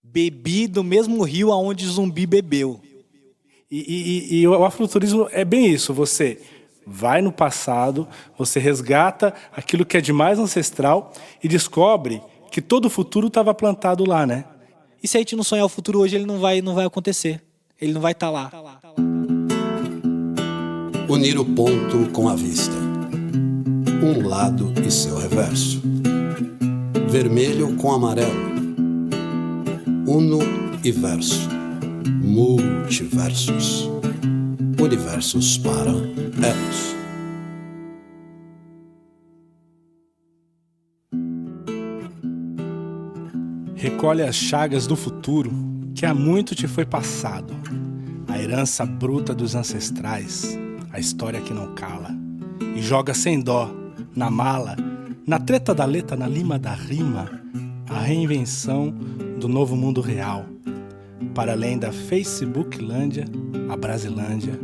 Bebi do mesmo rio aonde Zumbi bebeu. E o afrofuturismo é bem isso. Você vai no passado, você resgata aquilo que é de mais ancestral e descobre que todo o futuro estava plantado lá, né? E se a gente não sonhar o futuro hoje, ele não vai acontecer. Ele não vai estar lá. Unir o ponto com a vista. Um lado e seu reverso. Vermelho com amarelo. Uno e verso. Multiversos. Universos para elos. Recolhe as chagas do futuro que há muito te foi passado. A herança bruta dos ancestrais, a história que não cala. E joga sem dó, na mala, na treta da letra, na lima da rima, a reinvenção do novo mundo real. Para além da Facebooklândia, a Brasilândia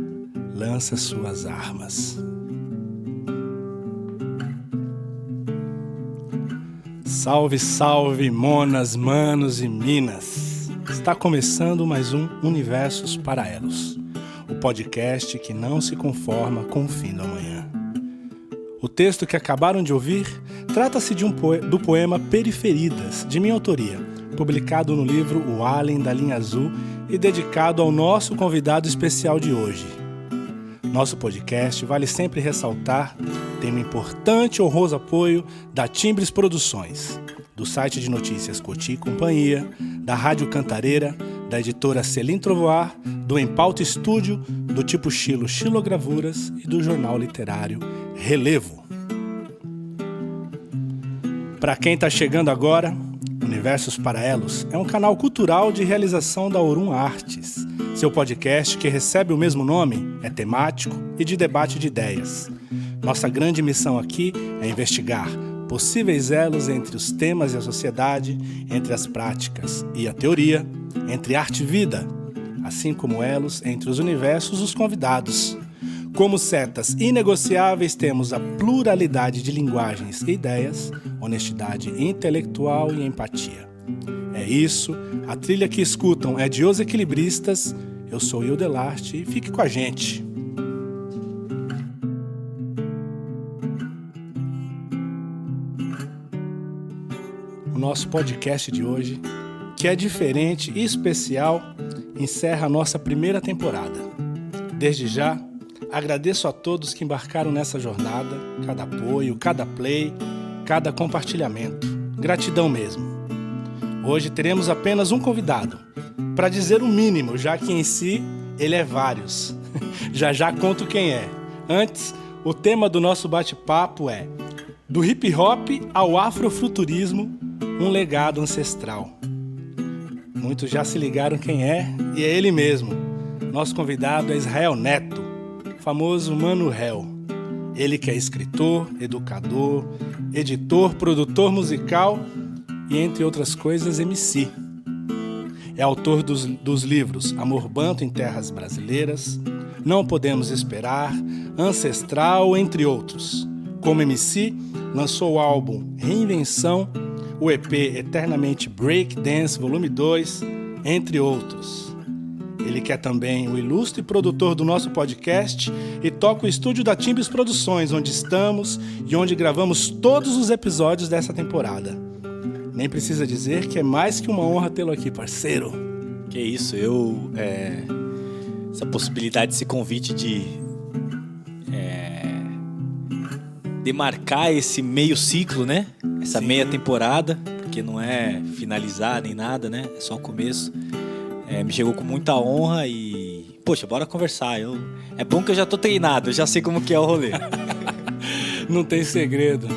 lança suas armas. Salve, salve, monas, manos e minas! Está começando mais um Universos Paralelos, o podcast que não se conforma com o fim do amanhã. O texto que acabaram de ouvir trata-se do poema Periferidas, de minha autoria, publicado no livro O Alien da Linha Azul e dedicado ao nosso convidado especial de hoje. Nosso podcast, vale sempre ressaltar, tem um importante e honroso apoio da Timbres Produções, do site de notícias Coti e Companhia, da Rádio Cantareira, da editora Selim Trovoar, do Empauta Estúdio, do Tipo Chilo Xilogravuras e do jornal literário Relevo. Para quem está chegando agora, Universos Paralelos é um canal cultural de realização da Aurum Artes. Seu podcast, que recebe o mesmo nome, é temático e de debate de ideias. Nossa grande missão aqui é investigar possíveis elos entre os temas e a sociedade, entre as práticas e a teoria, entre arte e vida, assim como elos entre os universos dos convidados. Como setas inegociáveis, temos a pluralidade de linguagens e ideias, honestidade intelectual e empatia. É isso, a trilha que escutam é de Os Equilibristas, eu sou Will Delarte e fique com a gente. O nosso podcast de hoje, que é diferente e especial, encerra a nossa primeira temporada. Desde já, agradeço a todos que embarcaram nessa jornada, cada apoio, cada play, cada compartilhamento. Gratidão mesmo. Hoje teremos apenas um convidado, para dizer o mínimo, já que em si ele é vários. Já conto quem é. Antes, o tema do nosso bate-papo é do hip hop ao afrofuturismo, um legado ancestral. Muitos já se ligaram quem é, e é ele mesmo. Nosso convidado é Israel Neto, famoso Mano Réu. Ele que é escritor, educador, editor, produtor musical e, entre outras coisas, MC. É autor dos livros Amor Banto em Terras Brasileiras, Não Podemos Esperar, Ancestral, entre outros. Como MC, lançou o álbum Reinvenção, o EP Eternamente Break Dance Volume 2, entre outros. Ele que é também o ilustre produtor do nosso podcast e toca o estúdio da Timbres Produções, onde estamos e onde gravamos todos os episódios dessa temporada. Nem precisa dizer que é mais que uma honra tê-lo aqui, parceiro. Que isso, essa possibilidade, esse convite de demarcar esse meio ciclo, né? Essa Sim. meia temporada, porque não é finalizar nem nada, né? É só o começo. Me chegou com muita honra e... Poxa, bora conversar. É bom que eu já tô treinado, eu já sei como que é o rolê. Não tem segredo.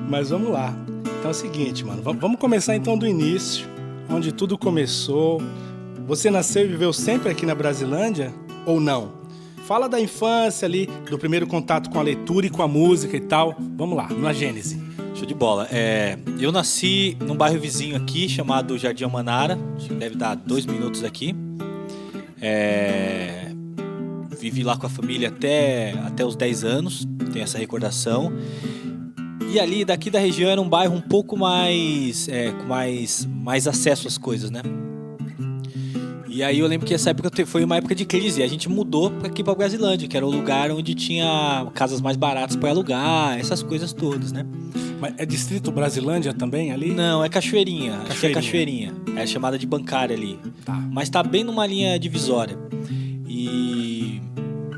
Mas vamos lá. Então é o seguinte, mano. Vamos começar então do início, onde tudo começou. Você nasceu e viveu sempre aqui na Brasilândia ou não? Fala da infância ali, do primeiro contato com a leitura e com a música e tal. Vamos lá, na Gênese. Show de bola. Eu nasci num bairro vizinho aqui, chamado Jardim Almanara. Acho que deve dar 2 minutos aqui. Vivi lá com a família até os 10 anos. Tenho essa recordação. E ali, daqui da região, era um bairro um pouco mais... com mais acesso às coisas, né? E aí eu lembro que essa época foi uma época de crise. E a gente mudou aqui pra Brasilândia, que era o lugar onde tinha casas mais baratas para alugar, essas coisas todas, né? Mas é distrito Brasilândia também ali? Não, é Cachoeirinha. Acho que é Cachoeirinha. É chamada de Bancária ali. Tá. Mas tá bem numa linha divisória. E...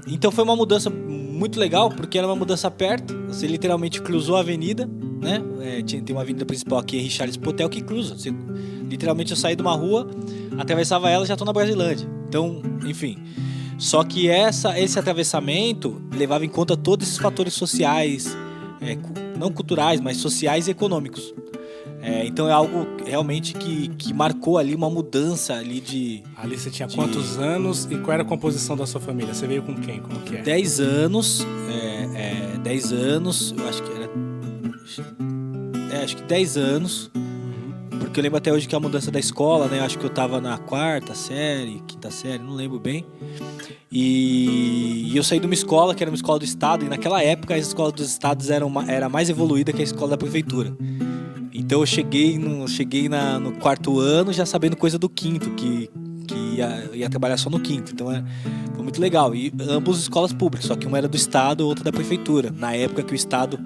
Então foi uma mudança muito legal, porque era uma mudança perto. Você literalmente cruzou a avenida, né? Tem uma avenida principal aqui, Richards Potel, que cruza. Literalmente eu saí de uma rua, atravessava ela e já tô na Brasilândia. Então, enfim. Só que esse atravessamento levava em conta todos esses fatores sociais, não culturais, mas sociais e econômicos. Então é algo realmente que marcou ali uma mudança ali de... Ali você tinha quantos anos e qual era a composição da sua família? Você veio com quem? Como que é? 10 anos, 10 anos, eu acho que era... acho que 10 anos, porque eu lembro até hoje que a mudança da escola, né? Eu acho que eu tava na 4ª série, 5ª série, não lembro bem. E eu saí de uma escola que era uma escola do estado, e naquela época a escola dos estados era mais evoluída que a escola da prefeitura. Então eu cheguei no 4º ano já sabendo coisa do 5º, que ia trabalhar só no 5º. Então foi muito legal. E ambos escolas públicas, só que uma era do estado e outra da prefeitura. Na época que o estado,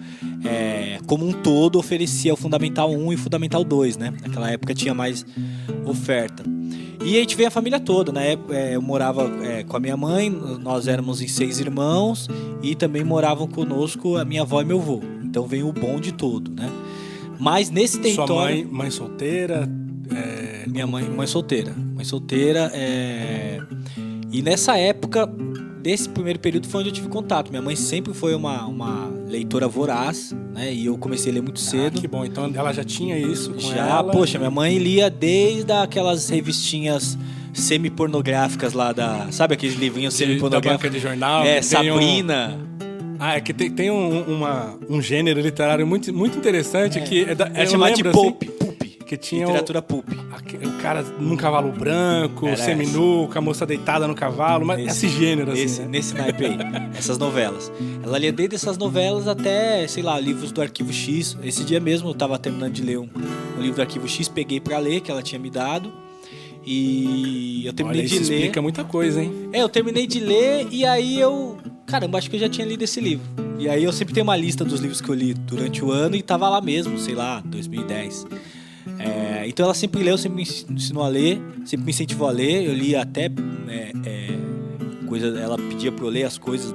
como um todo, oferecia o Fundamental 1 e o Fundamental 2, né? Naquela época tinha mais oferta. E a gente veio a família toda. Na época eu morava com a minha mãe, nós éramos em 6 irmãos, e também moravam conosco a minha avó e meu avô. Então veio o bonde todo, né? Mas nesse território... Sua mãe solteira? Minha mãe solteira. E nessa época, desse primeiro período, foi onde eu tive contato. Minha mãe sempre foi uma leitora voraz, né? E eu comecei a ler muito cedo. Que bom. Então ela já tinha isso com já, ela? Poxa, minha mãe lia desde aquelas revistinhas semi-pornográficas lá da... Sabe aqueles livrinhos semi-pornográficos? Da banca de jornal. Sabrina... É que tem um gênero literário muito, muito interessante que é chamado de pulp. Que tinha literatura pulp. O cara num cavalo branco, seminu, com a moça deitada no cavalo, mas esse gênero assim. Nesse naipe aí, essas novelas. Ela lia desde essas novelas até, sei lá, livros do Arquivo X. Esse dia mesmo eu tava terminando de ler um livro do Arquivo X, peguei pra ler, que ela tinha me dado. E eu terminei de ler. Isso explica muita coisa, hein? Eu terminei de ler e aí caramba, acho que eu já tinha lido esse livro. E aí eu sempre tenho uma lista dos livros que eu li durante o ano e tava lá mesmo, sei lá, 2010. Então ela sempre leu, sempre me ensinou a ler, sempre me incentivou a ler. Eu lia até coisa, ela pedia pra eu ler as coisas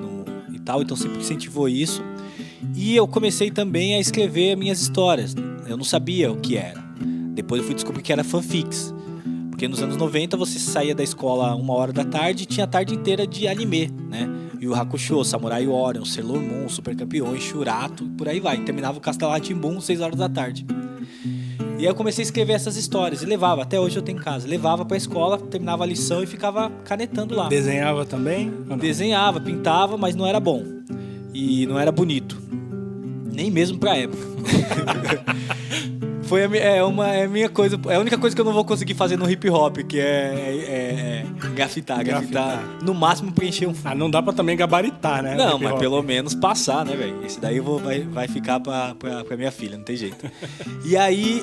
e tal, então sempre incentivou isso. E eu comecei também a escrever minhas histórias. Eu não sabia o que era. Depois eu fui descobrir que era fanfics. Porque nos anos 90 você saía da escola 1h da tarde e tinha a tarde inteira de anime, né? Yu Hakusho, Samurai Warrior, Sailor Moon, Super Campeões, Shurato, por aí vai. Terminava o Castelo Rá-Tim-Bum 6h da tarde. E aí eu comecei a escrever essas histórias e levava, até hoje eu tenho em casa, levava pra escola, terminava a lição e ficava canetando lá. Desenhava também? Desenhava, pintava, mas não era bom. E não era bonito. Nem mesmo pra época. Foi a minha coisa, é a única coisa que eu não vou conseguir fazer no hip hop, que é grafitar. No máximo preencher um fundo. Não dá pra também gabaritar, né? Não, mas pelo menos passar, né, velho? Esse daí vai ficar pra minha filha, não tem jeito. E aí,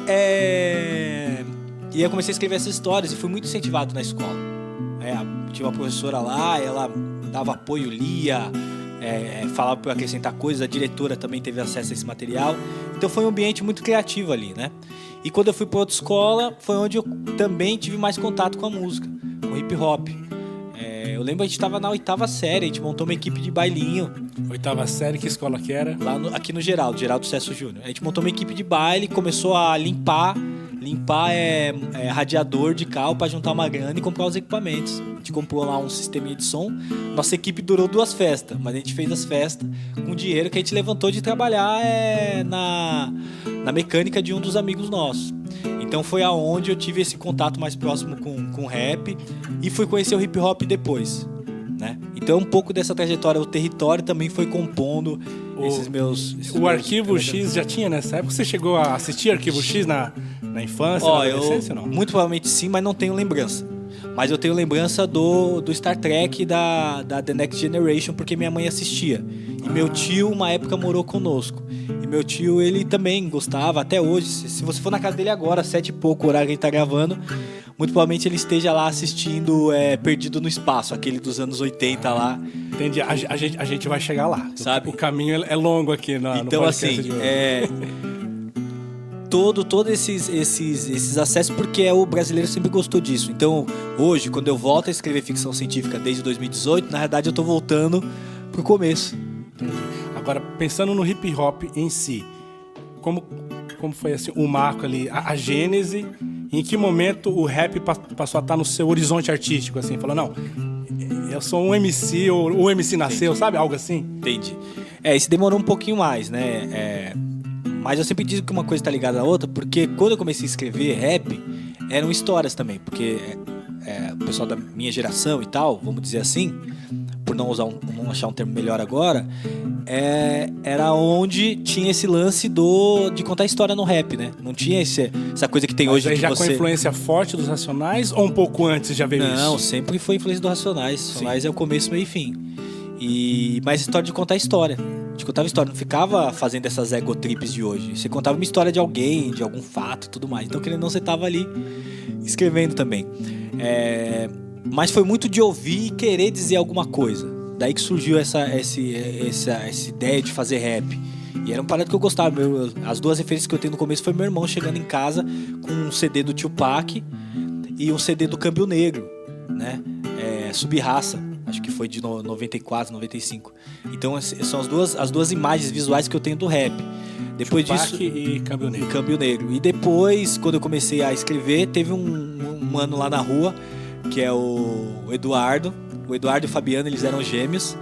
eu comecei a escrever essas histórias e fui muito incentivado na escola. Tinha uma professora lá, ela dava apoio, lia, falava para acrescentar coisas, a diretora também teve acesso a esse material. Então foi um ambiente muito criativo ali, né? E quando eu fui para outra escola, foi onde eu também tive mais contato com a música, com hip hop. Eu lembro, a gente estava na 8ª série, a gente montou uma equipe de bailinho. 8ª série, que escola que era? Aqui no Geraldo Cesso Júnior. A gente montou uma equipe de baile, começou a limpar radiador de carro para juntar uma grana e comprar os equipamentos. A gente comprou lá um sisteminha de som. Nossa equipe durou 2 festas, mas a gente fez as festas com dinheiro que a gente levantou de trabalhar na mecânica de um dos amigos nossos. Então foi aonde eu tive esse contato mais próximo com rap e fui conhecer o hip hop depois, né? Então um pouco dessa trajetória, o território também foi compondo esses meus... O Arquivo X já tinha nessa época? Você chegou a assistir Arquivo X na infância, na adolescência ou não? Muito provavelmente sim, mas não tenho lembrança. Mas eu tenho lembrança do Star Trek e da The Next Generation, porque minha mãe assistia. E meu tio, uma época, morou conosco. E E meu tio, ele também gostava, até hoje. Se você for na casa dele agora, 7 e pouco, o horário que a gente tá gravando, muito provavelmente ele esteja lá assistindo Perdido no Espaço, aquele dos anos 80 lá. Entendi. A gente vai chegar lá. Sabe? O caminho é longo aqui no Então, podcast assim, de hoje. todo esses acessos, porque o brasileiro sempre gostou disso. Então, hoje, quando eu volto a escrever ficção científica desde 2018, na verdade eu tô voltando pro começo. Agora, pensando no hip hop em si, como foi assim, o marco ali, a gênese, em que momento o rap passou a estar no seu horizonte artístico, assim, falando, não, eu sou um MC, ou o MC nasceu, Entendi. sabe? Algo assim? Entendi. Isso demorou um pouquinho mais, né? Mas eu sempre digo que uma coisa tá ligada à outra, porque quando eu comecei a escrever rap, eram histórias também, porque o pessoal da minha geração e tal, vamos dizer assim, por não não achar um termo melhor agora, era onde tinha esse lance de contar história no rap, né? Não tinha essa coisa que tem Mas hoje aí que já você... com a influência forte dos Racionais, ou um pouco antes já veio isso? Não, sempre foi influência do Racionais. Racionais é o começo, meio e fim. Mas história de contar história. A gente contava história, não ficava fazendo essas ego trips de hoje. Você contava uma história de alguém, de algum fato e tudo mais. Então, querendo ou não, você tava ali escrevendo também. Mas foi muito de ouvir e querer dizer alguma coisa. Daí que surgiu essa ideia de fazer rap. E era um parado que eu gostava. As duas referências que eu tenho no começo foi meu irmão chegando em casa com um CD do Tupac e um CD do Câmbio Negro, né? Subraça. Acho que foi de 94, 95. Então são as duas imagens visuais que eu tenho do rap. Depois Tupac disso, e Câmbio Negro. Câmbio Negro. E depois, quando eu comecei a escrever, teve um mano lá na rua, que é o Eduardo. O Eduardo e o Fabiano, eles eram gêmeos.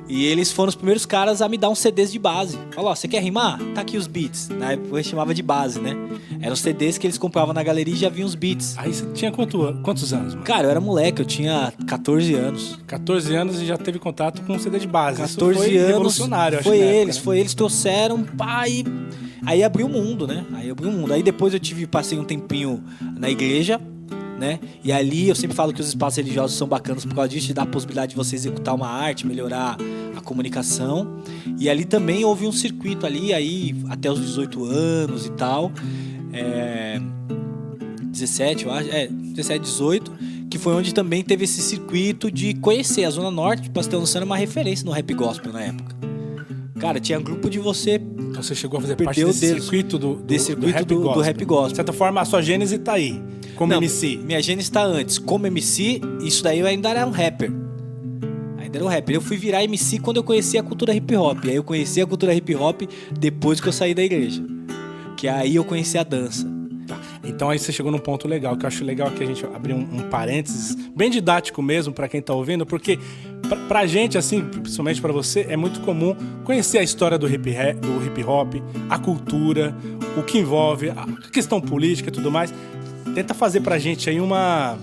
E eles foram os primeiros caras a me dar uns CDs de base. Falou, você quer rimar? Tá aqui os beats. Na época eu chamava de base, né? Eram os CDs que eles compravam na galeria e já vinham os beats. Aí você tinha quantos anos, mano? Cara, eu era moleque, eu tinha 14 anos. 14 anos e já teve contato com um CD de base. 14 Isso foi anos, revolucionário, acho, foi na eles, época, né? eles trouxeram, pai. Aí abriu o mundo, né? Aí depois passei um tempinho na igreja, né? E ali eu sempre falo que os espaços religiosos são bacanas por causa disso, de dar a possibilidade de você executar uma arte, melhorar a comunicação. E ali também houve um circuito ali, aí até os 18 anos e tal. 17, eu acho. 17, 18, que foi onde também teve esse circuito de conhecer a Zona Norte. Pra você ter noção, era uma referência no rap gospel na época. Cara, tinha grupo de você... Então você chegou a fazer Perdeu parte desse o dedo. circuito do rap gospel. De certa forma, a sua gênese tá aí, como Não, MC. Minha gênese tá antes. Como MC, isso daí eu ainda era um rapper. Eu fui virar MC quando eu conheci a cultura hip hop. Aí eu conheci a cultura hip hop depois que eu saí da igreja. Que aí eu conheci a dança. Então aí você chegou num ponto legal, que eu acho legal que a gente abrir um parênteses, bem didático mesmo pra quem tá ouvindo, porque pra gente, assim, principalmente pra você, é muito comum conhecer a história do hip hop, a cultura, o que envolve, a questão política e tudo mais. Tenta fazer pra gente aí uma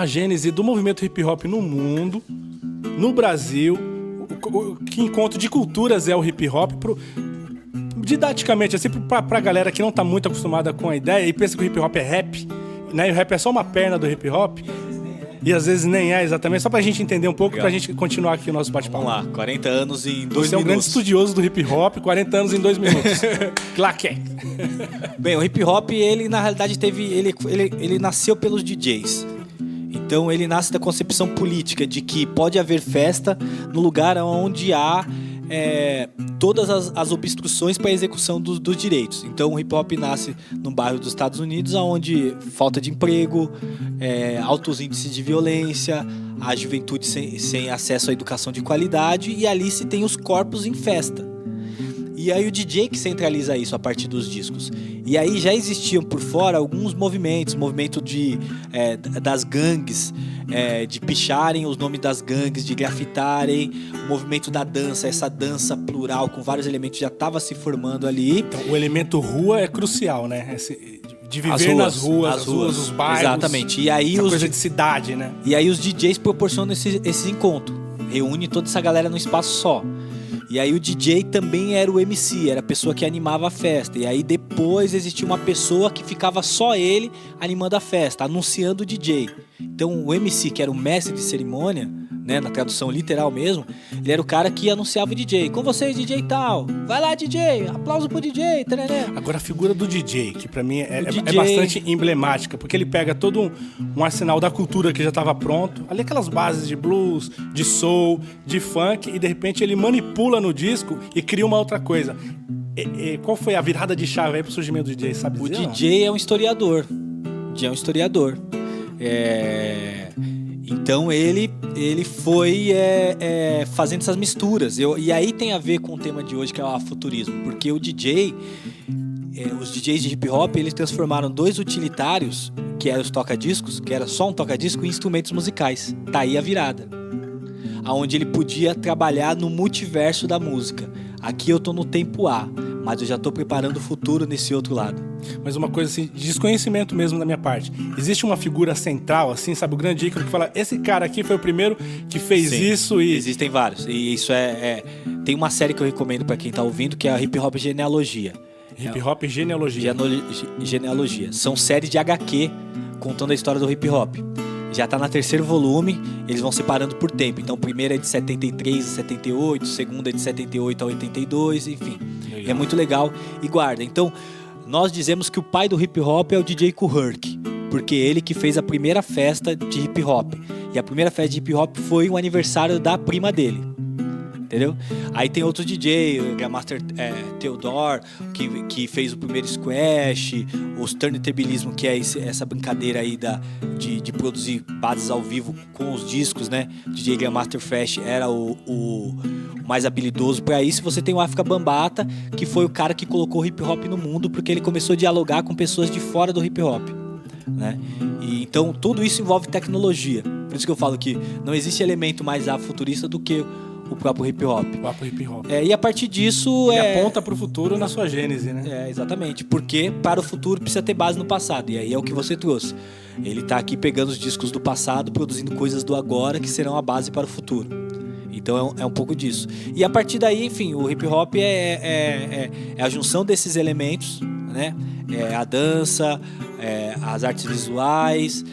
gênese do movimento hip hop no mundo, no Brasil, que encontro de culturas é o hip hop, didaticamente, assim, pra galera que não tá muito acostumada com a ideia e pensa que o hip hop é rap, né? E o rap é só uma perna do hip hop. E às vezes nem é exatamente, só pra gente entender um pouco, Legal. pra gente continuar aqui o nosso bate-papo. Vamos lá, 40 anos em 2 minutos. Você é um grande estudioso do hip hop, 40 anos em 2 minutos. Claque. Bem, o hip hop, ele na realidade ele nasceu pelos DJs. Então ele nasce da concepção política de que pode haver festa no lugar onde há todas as obstruções para a execução dos direitos. Então o hip hop nasce no bairro dos Estados Unidos, onde falta de emprego, altos índices de violência, a juventude sem acesso à educação de qualidade, e ali se tem os corpos em festa. E aí o DJ que centraliza isso a partir dos discos. E aí já existiam por fora alguns movimentos, movimento das gangues, de picharem os nomes das gangues, de grafitarem, o movimento da dança, essa dança plural com vários elementos já estava se formando ali. Então, o elemento rua é crucial, né? De viver nas ruas, as ruas, os bairros. Exatamente. E aí essa coisa de cidade, né? E aí os DJs proporcionam esse encontro. Reúne toda essa galera num espaço só. E aí o DJ também era o MC, era a pessoa que animava a festa. E aí depois existia uma pessoa que ficava só ele animando a festa, anunciando o DJ. Então o MC, que era o mestre de cerimônia, né, na tradução literal mesmo, ele era o cara que anunciava o DJ. Com vocês, DJ tal. Vai lá, DJ. Aplauso pro DJ. Tarará. Agora a figura do DJ, que pra mim é DJ... bastante emblemática, porque ele pega todo um arsenal da cultura que já estava pronto, ali aquelas bases de blues, de soul, de funk, e de repente ele manipula no disco e cria uma outra coisa. Qual foi a virada de chave aí pro surgimento do DJ, sabe dizer? O DJ é um historiador. O DJ é um historiador. Então ele foi fazendo essas misturas. E aí tem a ver com o tema de hoje, que é o afrofuturismo. Porque o DJ, os DJs de hip hop, eles transformaram 2 utilitários, que eram os toca-discos, que era só um toca-disco, em instrumentos musicais. Tá aí a virada. Onde ele podia trabalhar no multiverso da música. Aqui eu tô no tempo A, mas eu já tô preparando o futuro nesse outro lado. Mas uma coisa assim, de desconhecimento mesmo da minha parte. Existe uma figura central, assim, sabe? O grande ícone que fala, esse cara aqui foi o primeiro que fez Sim, isso e... Existem vários. E isso tem uma série que eu recomendo pra quem tá ouvindo, que é a Hip Hop Genealogia. Hip Hop Genealogia. Genealogia. São séries de HQ contando a história do hip hop. Já tá no 3º volume, eles vão separando por tempo. Então, o primeiro é de 73 a 78, o segundo é de 78 a 82, enfim. Legal. É muito legal e guarda. Então, nós dizemos que o pai do hip hop é o DJ Kool Herc, porque ele que fez a primeira festa de hip hop. E a primeira festa de hip hop foi o aniversário da prima dele. Entendeu? Aí tem outro DJ, o Grandmaster Theodore, que fez o primeiro squash, os turntablismo, que é essa brincadeira aí de produzir bases ao vivo com os discos, né? DJ Grandmaster Flash era o mais habilidoso para isso. Você tem o Afrika Bambaataa, que foi o cara que colocou o hip hop no mundo, porque ele começou a dialogar com pessoas de fora do hip hop, né? E então tudo isso envolve tecnologia. Por isso que eu falo que não existe elemento mais afrofuturista do que o próprio hip hop. O próprio hip hop. E a partir disso... E aponta pro futuro na sua gênese, né? Exatamente. Porque para o futuro precisa ter base no passado. E aí é o que você trouxe. Ele tá aqui pegando os discos do passado, produzindo coisas do agora que serão a base para o futuro. Então é um pouco disso. E a partir daí, enfim, o hip hop é a junção desses elementos, né? A dança, as artes visuais,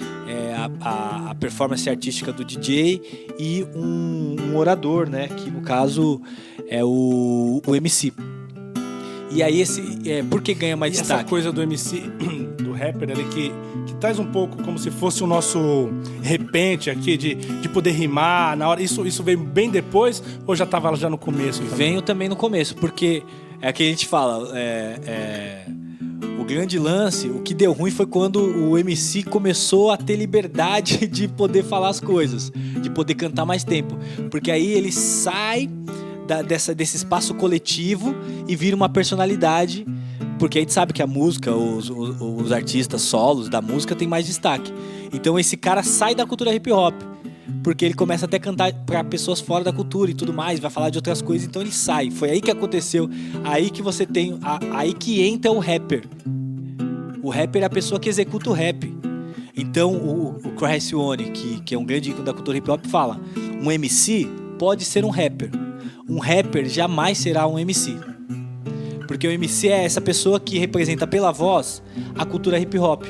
a performance artística do DJ e um orador, né? Que no caso é o MC. E aí por que ganha mais destaque? Essa coisa do MC, do rapper ali, que traz um pouco como se fosse o nosso repente aqui de poder rimar na hora. Isso veio bem depois ou já estava já no começo? Veio também no começo, porque é que a gente fala, o grande lance, o que deu ruim foi quando o MC começou a ter liberdade de poder falar as coisas, de poder cantar mais tempo, porque aí ele sai desse espaço coletivo e vira uma personalidade, porque a gente sabe que a música, os artistas solos da música tem mais destaque. Então esse cara sai da cultura hip hop, porque ele começa até a cantar para pessoas fora da cultura e tudo mais, vai falar de outras coisas, então ele sai. Foi aí que aconteceu, aí que você tem, aí que entra o rapper. O rapper é a pessoa que executa o rap. Então o Chris One, que é um grande ícone da cultura hip hop, fala: um MC pode ser um rapper. Um rapper jamais será um MC. Porque o MC é essa pessoa que representa pela voz a cultura hip hop.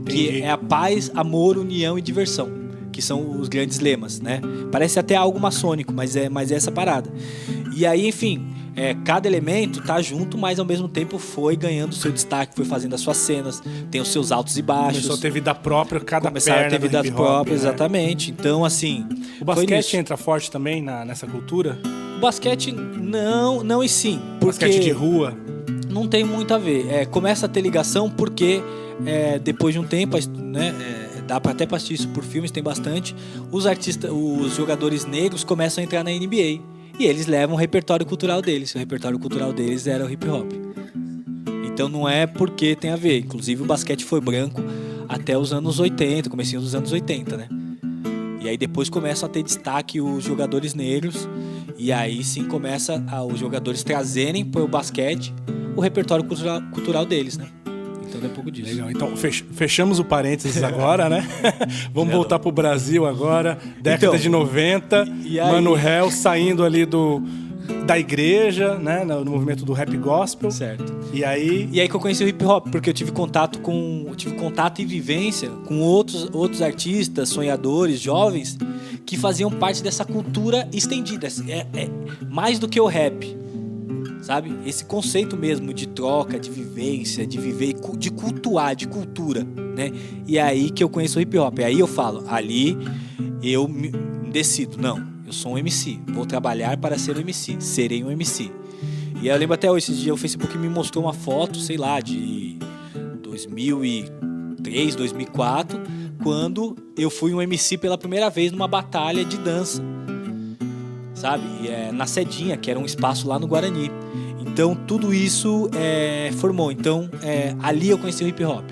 Que é a paz, amor, união e diversão. Que são os grandes lemas, né? Parece até algo maçônico, mas é essa parada. E aí, enfim, cada elemento tá junto, mas ao mesmo tempo foi ganhando seu destaque, foi fazendo as suas cenas, tem os seus altos e baixos. Começou a ter vida própria, começaram a ter vida própria, exatamente. Então, assim... O basquete entra forte também nessa cultura? O basquete, não e sim. Porque basquete de rua? Não tem muito a ver. Começa a ter ligação porque depois de um tempo, né, dá até pra assistir isso por filmes, tem bastante, os jogadores negros começam a entrar na NBA. E eles levam o repertório cultural deles. O repertório cultural deles era o hip hop. Então não é porque tem a ver. Inclusive o basquete foi branco até os anos 80, comecinho dos anos 80, né? E aí depois começam a ter destaque os jogadores negros. E aí sim começa os jogadores trazerem para o basquete o repertório cultural deles, né? Então é um pouco disso. Legal. Então fechamos o parênteses agora, né? Vamos voltar pro Brasil agora. Década de 90. Mano Hell saindo ali da igreja, né? No movimento do rap gospel. Certo. E aí que eu conheci o hip hop, porque eu tive contato e vivência com outros artistas, sonhadores, jovens, que faziam parte dessa cultura estendida. É mais do que o rap, sabe? Esse conceito mesmo de troca, de vivência, de viver, de cultuar, de cultura, né? E é aí que eu conheço o hip hop. Aí eu falo, ali eu me decido, não, eu sou um MC, vou trabalhar para ser um MC, serei um MC. E eu lembro até hoje, esse dia o Facebook me mostrou uma foto, sei lá, de 2003, 2004, quando eu fui um MC pela primeira vez numa batalha de dança, sabe? Na Sedinha, que era um espaço lá no Guarani. Então tudo isso formou. Então ali eu conheci o hip hop.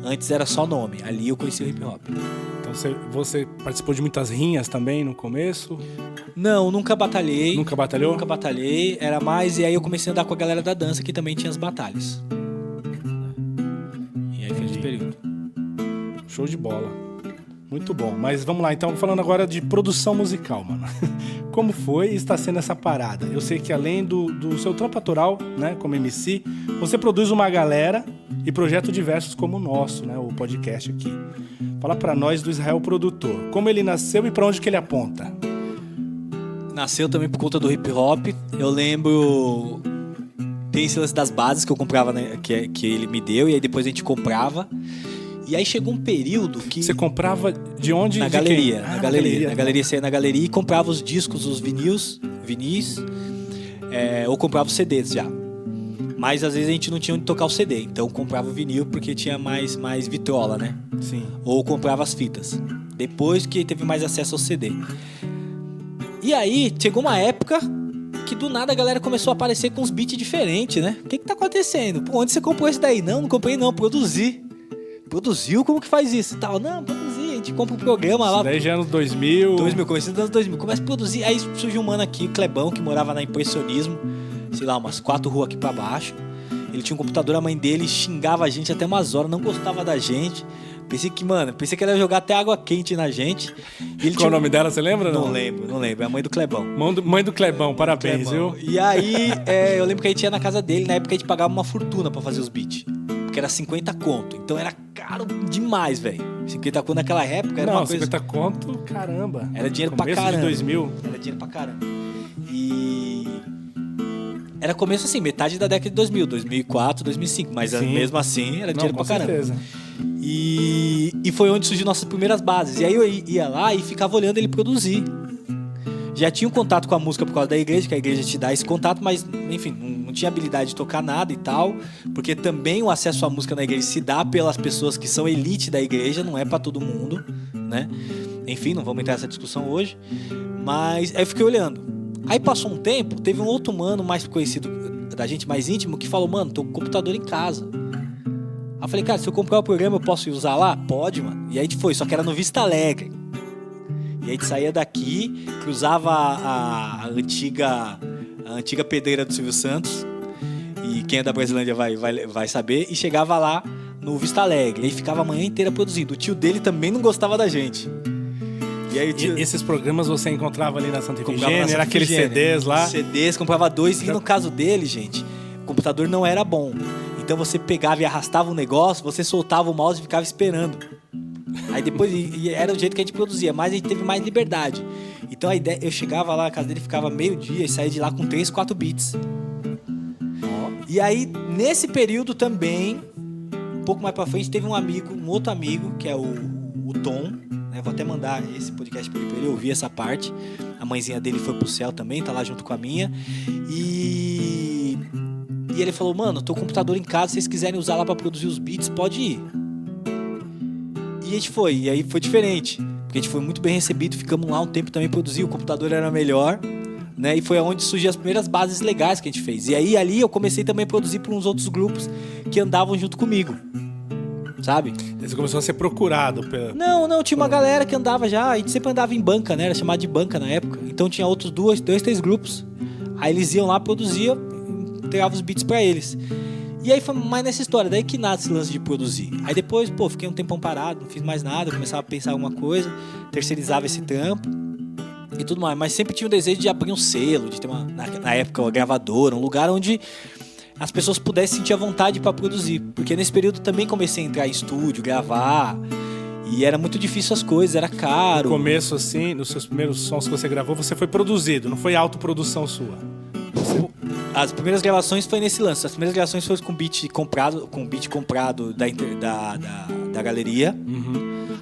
Antes era só nome, ali eu conheci o hip hop. Então você participou de muitas rinhas também no começo? Não, nunca batalhei. Nunca batalhou? Nunca batalhei, era mais... E aí eu comecei a andar com a galera da dança, que também tinha as batalhas. E aí foi esse período. Show de bola. Muito bom. Mas vamos lá, então, falando agora de produção musical, mano. Como foi e está sendo essa parada? Eu sei que além do seu trampo autoral, né, como MC, você produz uma galera e projetos diversos como o nosso, né, o podcast aqui. Fala pra nós do Israel Produtor. Como ele nasceu e pra onde que ele aponta? Nasceu também por conta do hip hop. Eu lembro... Tem esse lance das bases que eu comprava, né, que ele me deu, e aí depois a gente comprava. E aí chegou um período que... Você comprava de onde? Na de galeria. quem? Na galeria. Você ia na galeria e comprava os discos, os vinis, ou comprava os CDs já. Mas às vezes a gente não tinha onde tocar o CD, então comprava o vinil porque tinha mais vitrola, né? Sim. Ou comprava as fitas. Depois que teve mais acesso ao CD. E aí chegou uma época que do nada a galera começou a aparecer com uns beats diferentes, né? O que tá acontecendo? Pô, onde você comprou esse daí? Não comprei não, produzi. Produziu? Como que faz isso? E tal. Não, produzi. A gente compra um programa lá. 10 anos 2000. Começando nos anos 2000. Começa a produzir. Aí surgiu um mano aqui, o Clebão, que morava na Impressionismo. Sei lá, umas 4 ruas aqui pra baixo. Ele tinha um computador, a mãe dele xingava a gente até umas horas, não gostava da gente. Pensei que ela ia jogar até água quente na gente. E ele Qual o nome dela, você lembra? Não lembro. É a mãe do Clebão. Mãe do Clebão, parabéns, Clebão. viu? E aí, eu lembro que a gente ia na casa dele, na época a gente pagava uma fortuna pra fazer os beats. Porque era 50 conto. Então era caro demais, velho. 50 conto naquela época era uma coisa... 50 conto, caramba. Era dinheiro pra Começo caramba. de 2000. Era dinheiro pra caramba. E... Era começo assim, metade da década de 2000, 2004, 2005. Mas Sim. mesmo assim, era dinheiro pra caramba. Com certeza. E foi onde surgiu nossas primeiras bases. E aí eu ia lá e ficava olhando ele produzir. Já tinha um contato com a música por causa da igreja, que a igreja te dá esse contato, mas, enfim, não tinha habilidade de tocar nada e tal, porque também o acesso à música na igreja se dá pelas pessoas que são elite da igreja, não é pra todo mundo, né? Enfim, não vamos entrar nessa discussão hoje, mas aí eu fiquei olhando. Aí passou um tempo, teve um outro mano mais conhecido da gente, mais íntimo, que falou, mano, tô com o computador em casa. Aí eu falei, cara, se eu comprar o programa, eu posso usar lá? Pode, mano. E aí a gente foi, só que era no Vista Alegre. E aí a gente saía daqui, cruzava a antiga pedreira do Silvio Santos, e quem é da Brasilândia vai saber, e chegava lá no Vista Alegre. E aí ficava a manhã inteira produzindo. O tio dele também não gostava da gente. E aí esses programas você encontrava ali na Santa Efigênia? Era aqueles CDs lá? CDs, comprava 2. E no caso dele, gente, o computador não era bom. Então você pegava e arrastava um negócio, você soltava o mouse e ficava esperando. Aí depois, e era o jeito que a gente produzia, mas a gente teve mais liberdade. Então a ideia, eu chegava lá na casa dele, ficava meio-dia e saía de lá com 3, 4 beats. E aí, nesse período também, um pouco mais pra frente, teve um outro amigo, que é o Tom, né? Vou até mandar esse podcast pra ele ouvir essa parte. A mãezinha dele foi pro céu também, tá lá junto com a minha. E ele falou, mano, tô com o computador em casa, se vocês quiserem usar lá pra produzir os beats, pode ir. E a gente foi, e aí foi diferente, porque a gente foi muito bem recebido, ficamos lá um tempo também produzir, o computador era melhor, né? E foi onde surgiu as primeiras bases legais que a gente fez. E aí ali eu comecei também a produzir para uns outros grupos que andavam junto comigo, sabe? Você começou a ser procurado pela... Não, tinha uma galera que andava já, a gente sempre andava em banca, né? Era chamado de banca na época. Então tinha outros 2, 3 grupos. Aí eles iam lá, produziam, entregavam os beats pra eles. E aí foi mais nessa história, daí que nasce esse lance de produzir. Aí depois, fiquei um tempão parado, não fiz mais nada, começava a pensar alguma coisa, terceirizava esse trampo e tudo mais. Mas sempre tinha o desejo de abrir um selo, de ter na época uma gravadora, um lugar onde as pessoas pudessem sentir a vontade para produzir. Porque nesse período também comecei a entrar em estúdio, gravar. E era muito difícil as coisas, era caro. No começo, assim, nos seus primeiros sons que você gravou, você foi produzido, não foi autoprodução sua. As primeiras gravações foi nesse lance. As primeiras gravações foram com beat comprado da galeria.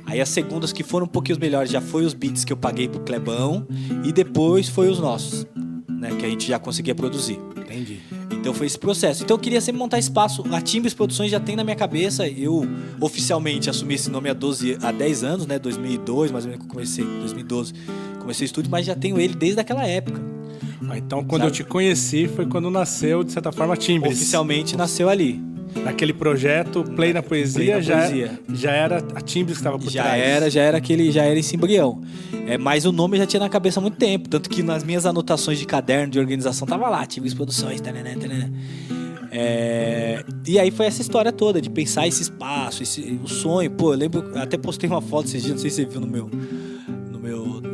Aí as segundas, que foram um pouquinho melhores, já foi os beats que eu paguei pro Clebão. E depois foi os nossos, né, que a gente já conseguia produzir. Entendi. Então foi esse processo. Então eu queria sempre montar espaço. A Timbres Produções já tem na minha cabeça. Eu oficialmente assumi esse nome há 10 anos, né? 2002, mais ou menos que eu comecei. 2012, comecei o estúdio, mas já tenho ele desde aquela época. Então, quando eu te conheci, foi quando nasceu, de certa forma, a Timbres. Oficialmente nasceu ali. Naquele projeto, Play na Poesia, já era a Timbres que estava por trás. Já era esse embrião. Mas o nome eu já tinha na cabeça há muito tempo. Tanto que nas minhas anotações de caderno de organização tava lá, Timbres Produções. E aí foi essa história toda de pensar esse espaço, o sonho. Pô, eu lembro, até postei uma foto esses dias, não sei se você viu no meu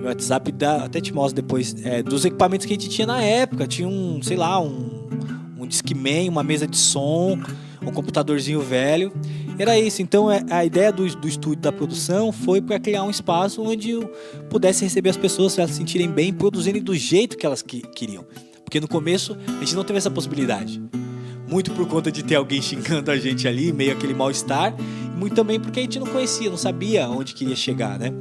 WhatsApp, até te mostro depois, dos equipamentos que a gente tinha na época. Tinha um Discman, uma mesa de som, um computadorzinho velho. Era isso. Então a ideia do estúdio da produção foi para criar um espaço onde eu pudesse receber as pessoas para elas se sentirem bem, produzirem do jeito que elas queriam. Porque no começo a gente não teve essa possibilidade. Muito por conta de ter alguém xingando a gente ali, meio aquele mal-estar. E muito também porque a gente não conhecia, não sabia onde queria chegar, né?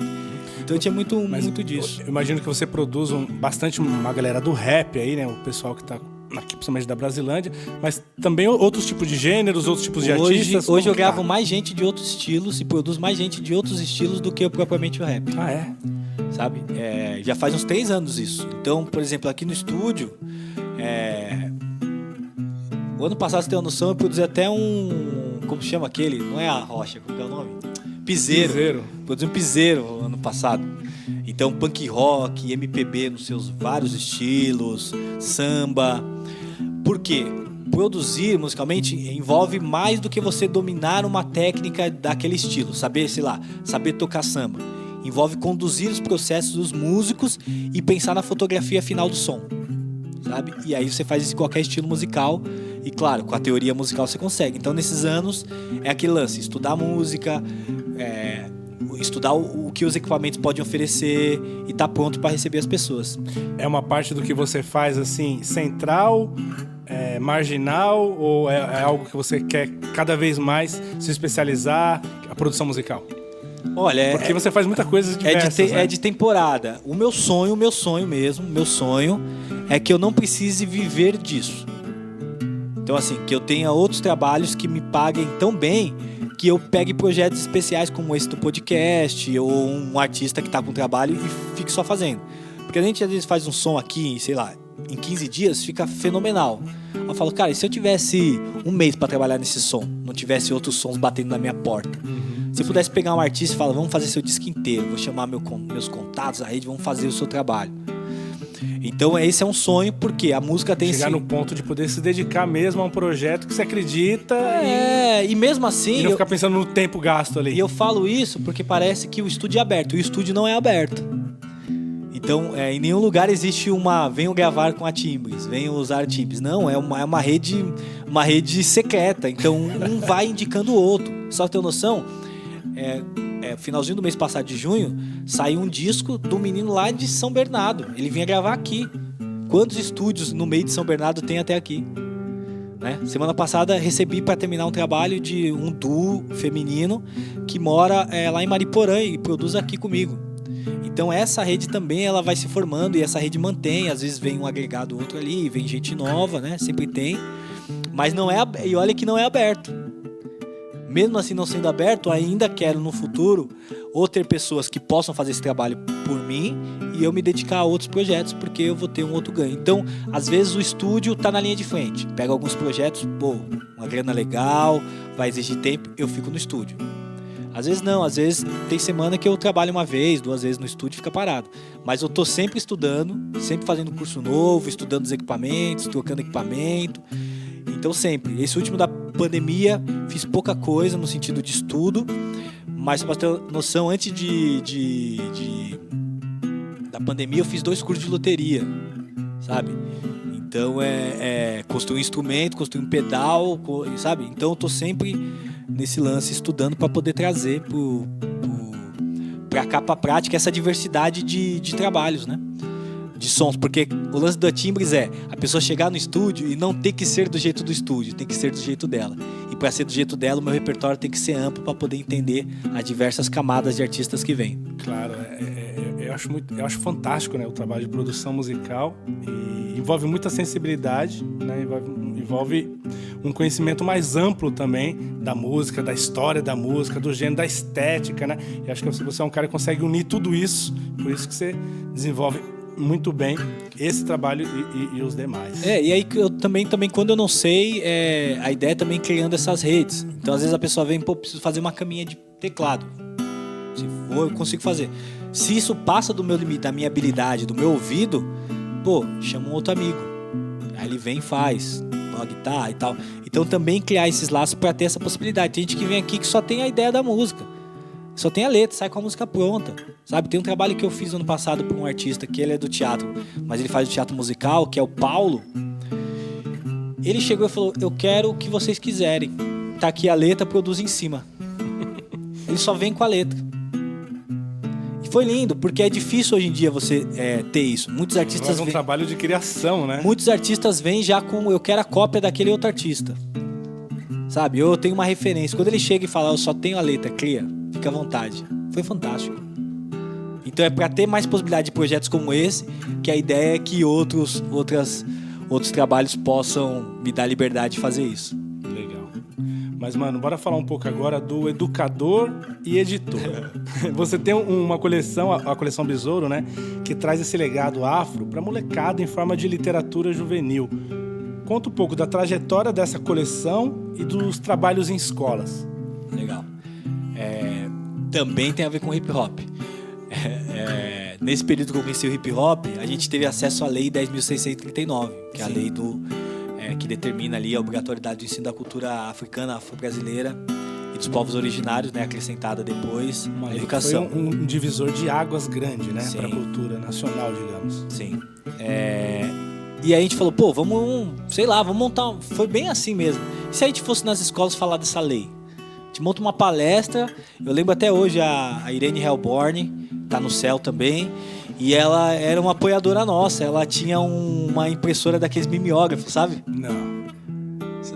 Então tinha muito disso. Eu imagino que você produz bastante uma galera do rap aí, né? O pessoal que tá aqui, principalmente da Brasilândia, mas também outros tipos de gêneros, outros tipos de artistas. Hoje eu gravo mais gente de outros estilos e produzo mais gente de outros estilos do que propriamente o rap. Ah, é? Sabe? Já faz uns 3 anos isso. Então, por exemplo, aqui no estúdio, o ano passado, você tem uma noção, eu produzi até como chama aquele? Não é a Rocha, como é o nome? Piseiro. Produzi um piseiro ano passado. Então, punk rock, MPB nos seus vários estilos, samba. Por quê? Produzir musicalmente envolve mais do que você dominar uma técnica daquele estilo. Saber tocar samba. Envolve conduzir os processos dos músicos e pensar na fotografia final do som. Sabe? E aí você faz isso em qualquer estilo musical. E claro, com a teoria musical você consegue. Então, nesses anos, é aquele lance: estudar música, estudar o que os equipamentos podem oferecer e estar pronto para receber as pessoas. É uma parte do que você faz, assim, central, marginal, ou é algo que você quer cada vez mais se especializar, a produção musical? Olha, porque você faz muita coisa diversas, né? É de temporada. O meu sonho é que eu não precise viver disso. Então, assim, que eu tenha outros trabalhos que me paguem tão bem que eu pegue projetos especiais como esse do podcast, ou um artista que tá com trabalho e fique só fazendo. Porque a gente às vezes faz um som aqui, sei lá, em 15 dias fica fenomenal. Eu falo, cara, e se eu tivesse um mês pra trabalhar nesse som, não tivesse outros sons batendo na minha porta? Se eu pudesse pegar um artista e falar, vamos fazer seu disco inteiro, vou chamar meus contatos, a rede, vamos fazer o seu trabalho. Então esse é um sonho, porque a música tem chegar no ponto de poder se dedicar mesmo a um projeto que você acredita e mesmo assim e não ficar pensando no tempo gasto ali. E eu falo isso porque parece que o estúdio é aberto, e o estúdio não é aberto. Então em nenhum lugar existe venham gravar com a Timbres, venham usar Timbres. Não, é uma rede secreta. Então um vai indicando o outro. Só pra ter noção, finalzinho do mês passado, de junho, saiu um disco do menino lá de São Bernardo. Ele vinha gravar aqui. Quantos estúdios no meio de São Bernardo tem até aqui? Né? Semana passada recebi para terminar um trabalho de um duo feminino que mora lá em Mariporã e produz aqui comigo. Então essa rede também ela vai se formando, e essa rede mantém. Às vezes vem um agregado outro ali, vem gente nova, né? Sempre tem. Mas não é, e olha que não é aberto. Mesmo assim não sendo aberto, ainda quero no futuro ou ter pessoas que possam fazer esse trabalho por mim e eu me dedicar a outros projetos, porque eu vou ter um outro ganho. Então, às vezes o estúdio tá na linha de frente. Pega alguns projetos, uma grana legal, vai exigir tempo, eu fico no estúdio. Às vezes não, às vezes tem semana que eu trabalho 1 vez, 2 vezes no estúdio e fica parado. Mas eu tô sempre estudando, sempre fazendo curso novo, estudando os equipamentos, trocando equipamento. Então sempre. Esse último da pandemia fiz pouca coisa no sentido de estudo, mas pra ter noção, antes da pandemia eu fiz 2 cursos de loteria, sabe? Então construir um instrumento, construir um pedal, sabe? Então eu tô sempre nesse lance estudando para poder trazer pra cá, pra prática, essa diversidade de trabalhos, né? De sons, porque o lance do Timbres é a pessoa chegar no estúdio e não ter que ser do jeito do estúdio, tem que ser do jeito dela. E para ser do jeito dela, o meu repertório tem que ser amplo para poder entender as diversas camadas de artistas que vêm. Claro, eu acho fantástico, né, o trabalho de produção musical, e envolve muita sensibilidade, né, envolve um conhecimento mais amplo também da música, da história da música, do gênero, da estética, né? E acho que você é um cara que consegue unir tudo isso, por isso que você desenvolve muito bem esse trabalho e os demais. E aí eu também quando eu não sei, a ideia é também criando essas redes. Então às vezes a pessoa vem, preciso fazer uma caminha de teclado. Se for, eu consigo fazer. Se isso passa do meu limite, da minha habilidade, do meu ouvido, chama um outro amigo. Aí ele vem e faz uma guitarra e tal. Então também criar esses laços para ter essa possibilidade. Tem gente que vem aqui que só tem a ideia da música. Só tem a letra, sai com a música pronta, sabe? Tem um trabalho que eu fiz ano passado para um artista que ele é do teatro, mas ele faz o teatro musical, que é o Paulo. Ele chegou e falou, eu quero o que vocês quiserem. Tá aqui a letra, produz em cima. Ele só vem com a letra. E foi lindo, porque é difícil hoje em dia você ter isso. Muitos artistas um trabalho de criação, né? Muitos artistas vêm já com, eu quero a cópia daquele outro artista. Sabe? Eu tenho uma referência. Quando ele chega e fala, eu só tenho a letra, cria. Fica à vontade. Foi fantástico. Então é para ter mais possibilidade de projetos como esse que a ideia é que outros trabalhos possam me dar liberdade de fazer isso. Legal. Mas, mano, bora falar um pouco agora do educador e editor. Você tem uma coleção, a coleção Besouro, né? Que traz esse legado afro para molecada em forma de literatura juvenil. Conta um pouco da trajetória dessa coleção e dos trabalhos em escolas. Legal. Também tem a ver com hip hop. Nesse período que eu conheci o hip hop, a gente teve acesso à Lei 10.639, que é a lei que determina ali a obrigatoriedade do ensino da cultura africana, afro-brasileira e dos povos originários, né, acrescentada depois na educação. Foi um divisor de águas grande, né, Sim. para a cultura nacional, digamos. Sim. E aí a gente falou, vamos montar... Foi bem assim mesmo. E se a gente fosse nas escolas falar dessa lei? A gente monta uma palestra, eu lembro até hoje a Irene Hellborn, tá no céu também, e ela era uma apoiadora nossa, ela tinha uma impressora daqueles mimeógrafos, sabe? Não.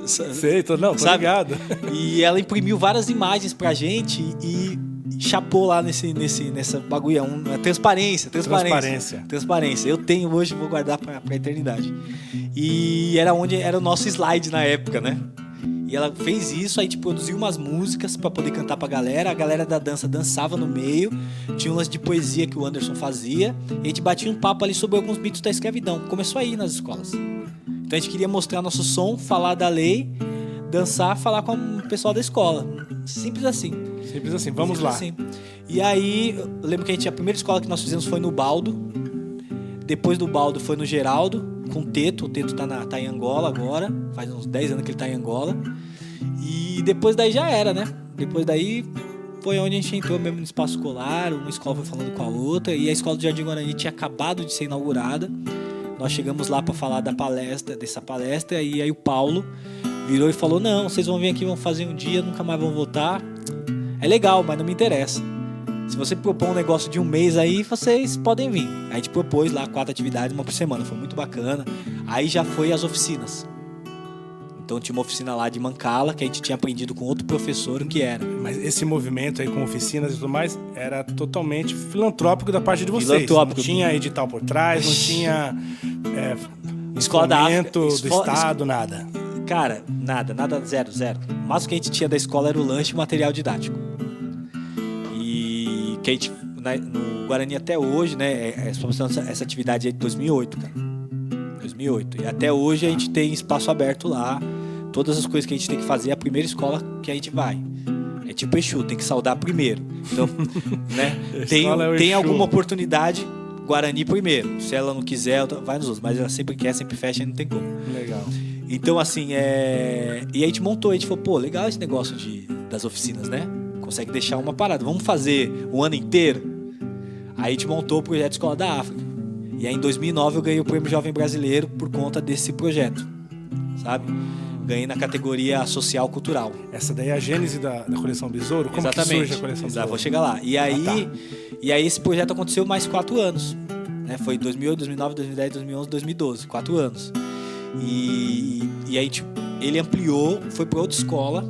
Sei, tô ligado. E ela imprimiu várias imagens pra gente e chapou lá nessa bagulho, transparência. Eu tenho hoje, vou guardar pra eternidade. E era o nosso slide na época, né? E ela fez isso, aí produziu umas músicas pra poder cantar pra galera. A galera da dança dançava no meio. Tinha um lance de poesia que o Anderson fazia. E a gente batia um papo ali sobre alguns mitos da escravidão. Começou aí nas escolas. Então a gente queria mostrar nosso som, falar da lei, dançar, falar com o pessoal da escola. Simples assim. Vamos lá. Assim. E aí, eu lembro que a primeira escola que nós fizemos foi no Baldo. Depois do Baldo foi no Geraldo, com o Teto. O Teto tá em Angola agora. Faz uns 10 anos que ele tá em Angola. E depois daí já era, né? Depois daí foi onde a gente entrou mesmo no espaço escolar. Uma escola foi falando com a outra. E a escola do Jardim Guarani tinha acabado de ser inaugurada. Nós chegamos lá para falar dessa palestra. E aí o Paulo virou e falou, não, vocês vão vir aqui, vão fazer um dia, nunca mais vão voltar. É legal, mas não me interessa. Se você propor um negócio de um mês aí, vocês podem vir. A gente propôs lá 4 atividades, uma por semana. Foi muito bacana. Aí já foi as oficinas. Então tinha uma oficina lá de Mancala, que a gente tinha aprendido com outro professor o que era. Mas esse movimento aí com oficinas e tudo mais era totalmente filantrópico da parte de vocês. Filantrópico. Não tinha edital por trás, não tinha escola da África, do Estado, nada. Cara, nada, zero. O máximo que a gente tinha da escola era o lanche e o material didático. E que a gente, no Guarani até hoje, né, essa atividade é de 2008, cara. 2008. E até hoje a gente tem espaço aberto lá. Todas as coisas que a gente tem que fazer, é a primeira escola que a gente vai. É tipo Exu, tem que saudar primeiro. Então, né, tem alguma oportunidade, Guarani primeiro. Se ela não quiser, vai nos outros. Mas ela sempre quer, sempre fecha e não tem como. Legal. Então, assim, E a gente montou, a gente falou, legal esse negócio das oficinas, né? Consegue deixar uma parada. Vamos fazer o ano inteiro? Aí a gente montou o projeto Escola da África. E aí em 2009 eu ganhei o Prêmio Jovem Brasileiro por conta desse projeto, sabe? Ganhei na categoria social cultural. Essa daí é a gênese da coleção Besouro? Como Exatamente. que surge a coleção Besouro? Vou chegar lá. E aí esse projeto aconteceu mais 4 anos. Né? Foi 2008, 2009, 2010, 2011, 2012. 4 anos. E aí tipo, ele ampliou, foi para outra escola,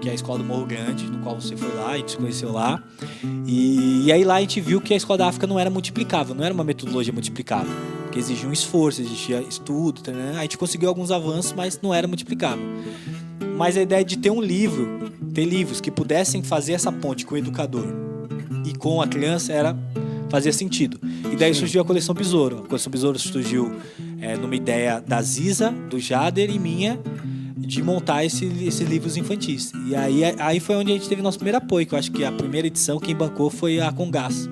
que é a Escola do Morro Grande, no qual você foi lá, a gente se conheceu lá. E aí lá a gente viu que a Escola da África não era multiplicável, não era uma metodologia multiplicável, porque exigia um esforço, existia estudo, né? A gente conseguiu alguns avanços, mas não era multiplicável. Mas a ideia de ter ter livros que pudessem fazer essa ponte com o educador e com a criança fazia sentido. E daí surgiu a coleção Besouro. A coleção Besouro surgiu numa ideia da Ziza, do Jader e minha, de montar esses livros infantis. E aí foi onde a gente teve nosso primeiro apoio, que eu acho que a primeira edição quem bancou foi a Congás,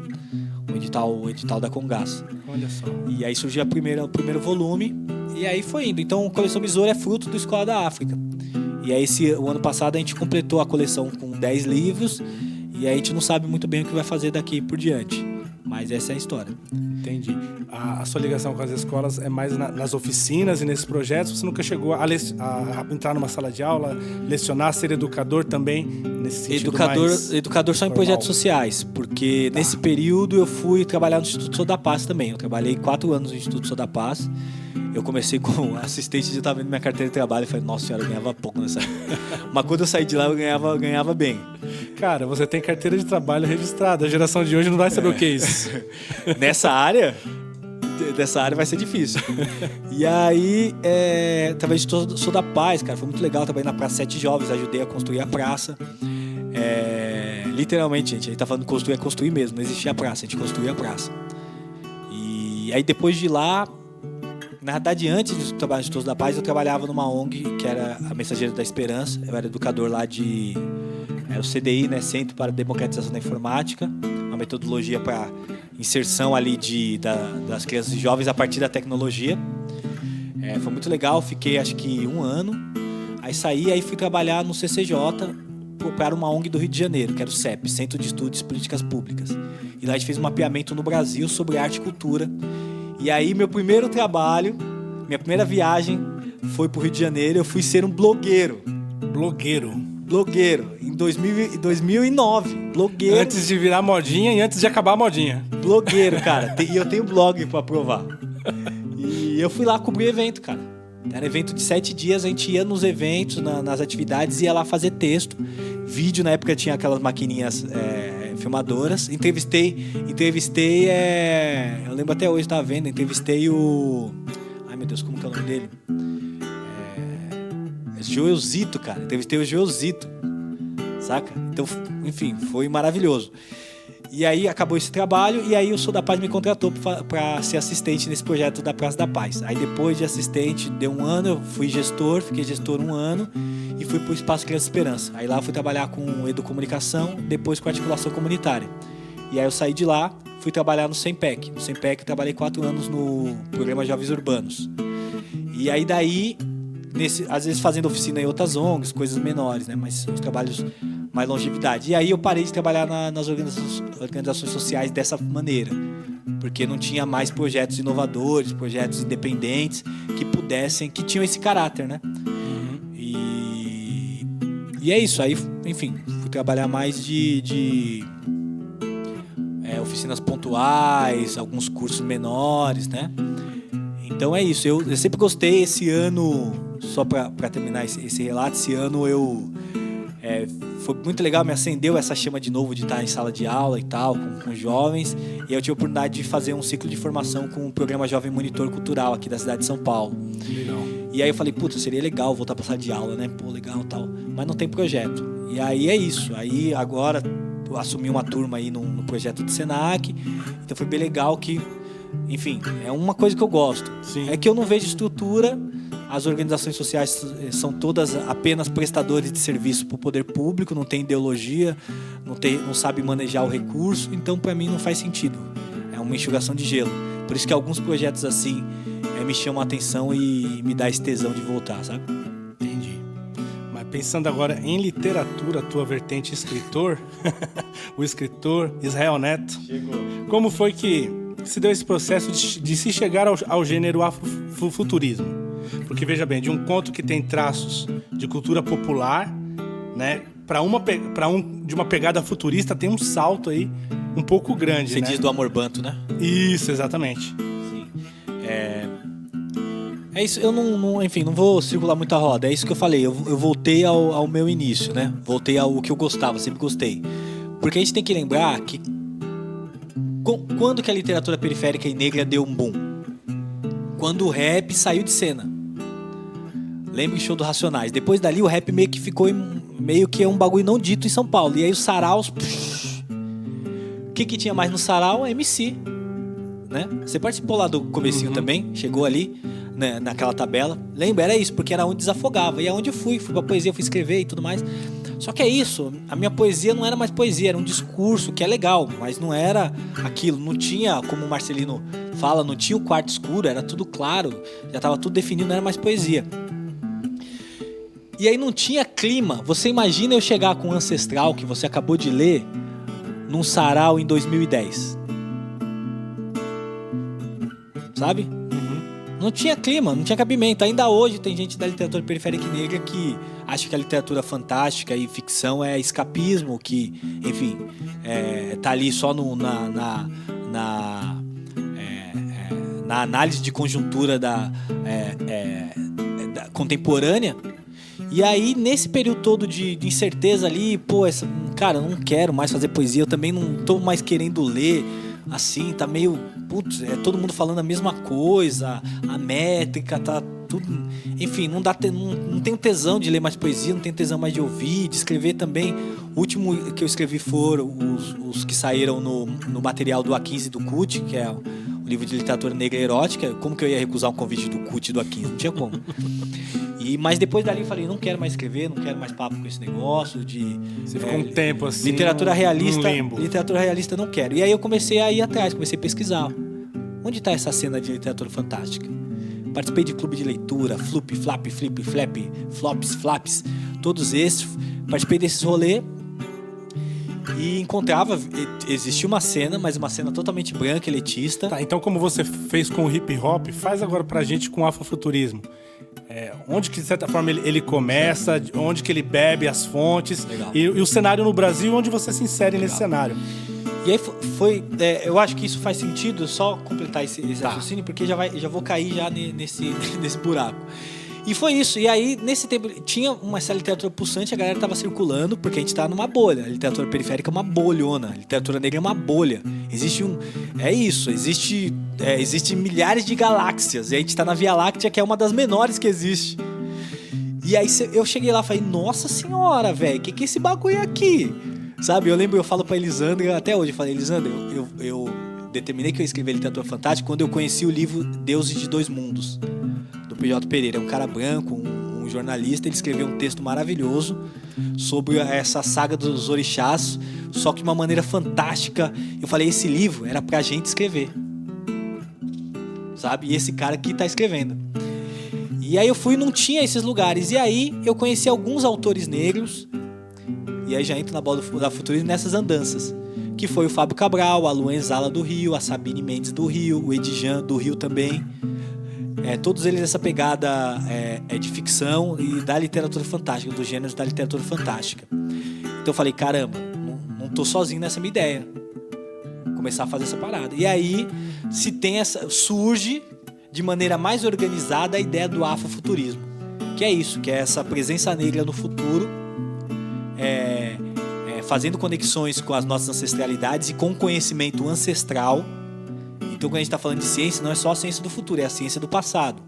o edital da Congás. Olha só. E aí surgiu o primeiro volume, e aí foi indo. Então a coleção Besouro é fruto do Escola da África. E aí o ano passado a gente completou a coleção com 10 livros, e aí a gente não sabe muito bem o que vai fazer daqui por diante. Mas essa é a história. Entendi. A sua ligação com as escolas é mais nas oficinas e nesses projetos? Você nunca chegou a entrar numa sala de aula, lecionar, ser educador também, nesse sentido Educador só em projetos sociais, porque nesse período eu fui trabalhar no Instituto Sou da Paz também. Eu trabalhei 4 anos no Instituto Sou da Paz. Eu comecei como assistente, eu estava vendo minha carteira de trabalho e falei, nossa senhora, eu ganhava pouco nessa época. Mas quando eu saí de lá, eu ganhava bem. Cara, você tem carteira de trabalho registrada. A geração de hoje não vai saber o que é isso. Dessa área vai ser difícil. E aí, trabalhei de Sou da Paz, cara. Foi muito legal. Trabalhei na Praça 7 Jovens, ajudei a construir a praça. Literalmente, gente, a gente tá falando construir, é construir mesmo. Não existia a praça, a gente construía a praça. E aí, depois de lá, na verdade, antes de trabalhar no Instituto da Paz, eu trabalhava numa ONG, que era a Mensageira da Esperança. Eu era educador lá era o CDI, né? Centro para a Democratização da Informática. Uma metodologia para inserção ali das crianças e jovens a partir da tecnologia. Foi muito legal, fiquei acho que 1 ano. Aí saí, aí fui trabalhar no CCJ para uma ONG do Rio de Janeiro, que era o CEP, Centro de Estudos e Políticas Públicas. E lá a gente fez um mapeamento no Brasil sobre arte e cultura. E aí meu primeiro trabalho, minha primeira viagem foi pro Rio de Janeiro, eu fui ser um blogueiro. Blogueiro, em 2009, blogueiro. Antes de virar modinha e antes de acabar a modinha. Blogueiro, cara, e eu tenho blog pra provar. E eu fui lá cobrir evento, cara. Era evento de 7 dias, a gente ia nos eventos, nas atividades, ia lá fazer texto. Vídeo, na época tinha aquelas maquininhas filmadoras. Entrevistei, eu lembro até hoje, tava vendo, entrevistei ai meu Deus, como que é o nome dele? Joelzito, cara. Entrevistei o Joelzito, saca? Então, enfim, foi maravilhoso. E aí acabou esse trabalho e aí o Sou da Paz me contratou para ser assistente nesse projeto da Praça da Paz. Aí depois de assistente, deu 1 ano, eu fui gestor, fiquei gestor 1 ano e fui pro Espaço Criança Esperança. Aí lá eu fui trabalhar com educomunicação, depois com articulação comunitária. E aí eu saí de lá, fui trabalhar no SEMPEC. No SEMPEC trabalhei 4 anos no programa Jovens Urbanos. E aí daí, às vezes fazendo oficina em outras ONGs, coisas menores, né? Mas os trabalhos mais longevidade. E aí eu parei de trabalhar nas organizações sociais dessa maneira, porque não tinha mais projetos inovadores, projetos independentes que tinham esse caráter, né? E é isso. Aí, enfim, fui trabalhar mais de oficinas pontuais, alguns cursos menores, né? Então é isso. Eu sempre gostei. Esse ano, só para terminar esse relato, esse ano foi muito legal, me acendeu essa chama de novo de estar em sala de aula e tal, com jovens. E eu tive a oportunidade de fazer um ciclo de formação com o programa Jovem Monitor Cultural aqui da cidade de São Paulo. Legal. E aí eu falei, puta, seria legal voltar pra sala de aula, né? Pô, legal tal. Mas não tem projeto. E aí é isso. Aí agora eu assumi uma turma aí no projeto do Senac. Então foi bem legal que, enfim, é uma coisa que eu gosto. Sim. É que eu não vejo estrutura. As organizações sociais são todas apenas prestadores de serviço para o poder público, não tem ideologia, não sabe manejar o recurso, então para mim não faz sentido. É uma enxugação de gelo. Por isso que alguns projetos assim me chamam a atenção e me dá esse tesão de voltar, sabe? Entendi. Mas pensando agora em literatura, a tua vertente escritor, o escritor Israel Neto, Chegou. Como foi que se deu esse processo de se chegar ao gênero afrofuturismo? Porque, veja bem, de um conto que tem traços de cultura popular, né, de uma pegada futurista, tem um salto aí um pouco grande, Você né? diz do Amor Banto, né? Isso, exatamente. Sim. É isso, eu enfim, não vou circular muita roda. É isso que eu falei, eu voltei ao meu início, né? Voltei ao que eu gostava, sempre gostei. Porque a gente tem que lembrar que quando que a literatura periférica e negra deu um boom? Quando o rap saiu de cena. Lembra o show do Racionais. Depois dali o rap meio que ficou meio que um bagulho não dito em São Paulo. E aí os saraus... O que tinha mais no sarau? MC. Né? Você participou lá do comecinho também, chegou ali, né, naquela tabela. Lembra, era isso, porque era onde desafogava. E é onde eu fui pra poesia, fui escrever e tudo mais. Só que é isso, a minha poesia não era mais poesia, era um discurso que é legal, mas não era aquilo, não tinha, como o Marcelino fala, não tinha o quarto escuro, era tudo claro, já estava tudo definido, não era mais poesia. E aí não tinha clima. Você imagina eu chegar com o Ancestral, que você acabou de ler, num sarau em 2010. Sabe? Não tinha clima, não tinha cabimento. Ainda hoje tem gente da literatura periférica e negra que acha que a literatura fantástica e ficção é escapismo, que, enfim, tá ali só na análise de conjuntura da contemporânea. E aí, nesse período todo de incerteza ali, cara, eu não quero mais fazer poesia, eu também não tô mais querendo ler, assim, tá meio... Putz, todo mundo falando a mesma coisa, a métrica, tá tudo... Enfim, não tenho tesão de ler mais poesia, não tenho tesão mais de ouvir, de escrever também. O último que eu escrevi foram os que saíram no material do A15 do CUT, que é o livro de literatura negra e erótica. Como que eu ia recusar um convite do CUT e do A15? Não tinha como. Mas depois dali eu falei, não quero mais escrever, não quero mais papo com esse negócio de... Você ficou um tempo assim... Literatura realista, limbo. literatura realista não quero. E aí eu comecei a ir atrás, comecei a pesquisar. Onde está essa cena de literatura fantástica? Participei de clube de leitura, Flup, Flap, Flip, Flap, Flops, Flaps, todos esses. Participei desses rolês e encontrava... Existia uma cena, mas uma cena totalmente branca, elitista. Tá, então como você fez com o hip hop, faz agora pra gente com o afrofuturismo. Onde que de certa forma ele começa, onde que ele bebe as fontes e o cenário no Brasil, onde você se insere nesse cenário. E aí eu acho que isso faz sentido, só completar esse raciocínio, porque já vou cair já nesse buraco. E foi isso. E aí, nesse tempo, tinha essa literatura pulsante, a galera tava circulando, porque a gente tá numa bolha. A literatura periférica é uma bolhona. A literatura negra é uma bolha. Existe milhares de galáxias. E a gente tá na Via Láctea, que é uma das menores que existe. E aí, eu cheguei lá e falei, nossa senhora, velho, que é esse bagulho aqui? Sabe, eu falo pra Elisandra, até hoje, eu falei, Elisandra, eu determinei que eu ia escrever literatura fantástica quando eu conheci o livro Deuses de Dois Mundos, do PJ Pereira. É um cara branco, um jornalista, ele escreveu um texto maravilhoso sobre essa saga dos orixás, só que de uma maneira fantástica. Eu falei, esse livro era pra gente escrever, sabe? E esse cara aqui tá escrevendo. E aí eu fui e não tinha esses lugares. E aí eu conheci alguns autores negros, e aí já entro na bola da futurismo nessas andanças, que foi o Fábio Cabral, a Luan Zala do Rio, a Sabine Mendes do Rio, o Edijan do Rio também. Todos eles essa pegada de ficção e da literatura fantástica, dos gêneros da literatura fantástica. Então eu falei, caramba, não tô sozinho nessa minha ideia. Vou começar a fazer essa parada. E aí surge de maneira mais organizada a ideia do afrofuturismo, que é isso, que é essa presença negra no futuro, fazendo conexões com as nossas ancestralidades e com o conhecimento ancestral. Então, quando a gente está falando de ciência, não é só a ciência do futuro, é a ciência do passado.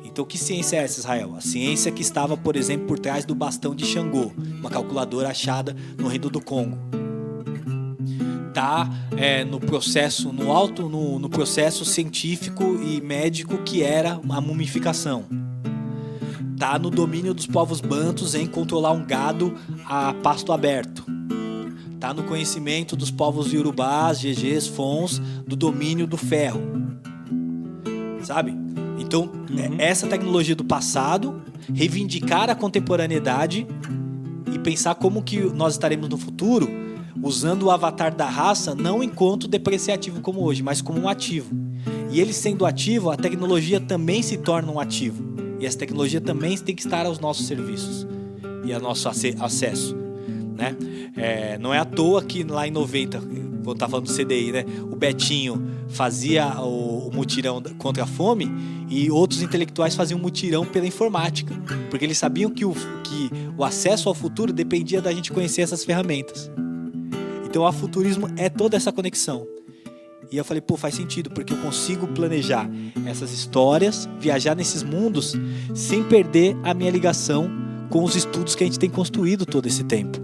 Então, que ciência é essa, Israel? A ciência que estava, por exemplo, por trás do bastão de Xangô, uma calculadora achada no Reino do Congo. Tá no processo, no processo científico e médico que era a mumificação. Tá no domínio dos povos bantus em controlar um gado a pasto aberto. Tá no conhecimento dos povos iorubás, gegês, fons, do domínio do ferro. Sabe? Então, essa tecnologia do passado, reivindicar a contemporaneidade e pensar como que nós estaremos no futuro, usando o avatar da raça não enquanto depreciativo como hoje, mas como um ativo. E ele sendo ativo, a tecnologia também se torna um ativo. E essa tecnologia também tem que estar aos nossos serviços e ao nosso acesso, né? Não é à toa que lá em 90, vou estar falando do CDI, né? O Betinho fazia o mutirão contra a fome e outros intelectuais faziam mutirão pela informática, porque eles sabiam que o acesso ao futuro dependia da gente conhecer essas ferramentas. Então o afuturismo é toda essa conexão. E eu falei, pô, faz sentido, porque eu consigo planejar essas histórias, viajar nesses mundos, sem perder a minha ligação com os estudos que a gente tem construído todo esse tempo,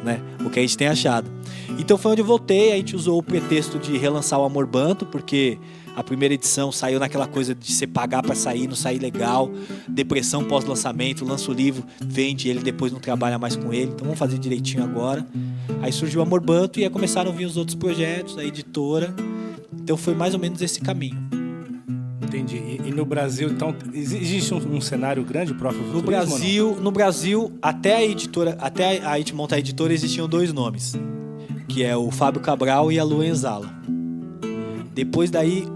né? O que a gente tem achado. Então foi onde eu voltei, a gente usou o pretexto de relançar o Amor Banto, porque a primeira edição saiu naquela coisa de você pagar para sair, não sair legal, depressão pós-lançamento, lança o livro, vende ele, depois não trabalha mais com ele, então vamos fazer direitinho agora. Aí surgiu o Amor Banto e aí começaram a vir os outros projetos, a editora. Então foi mais ou menos esse caminho. Entendi. E no Brasil, então, existe um cenário grande para o afuturismo? No Brasil, até a gente montar a editora, existiam 2 nomes, que é o Fábio Cabral e a Lua Enzala. Depois daí,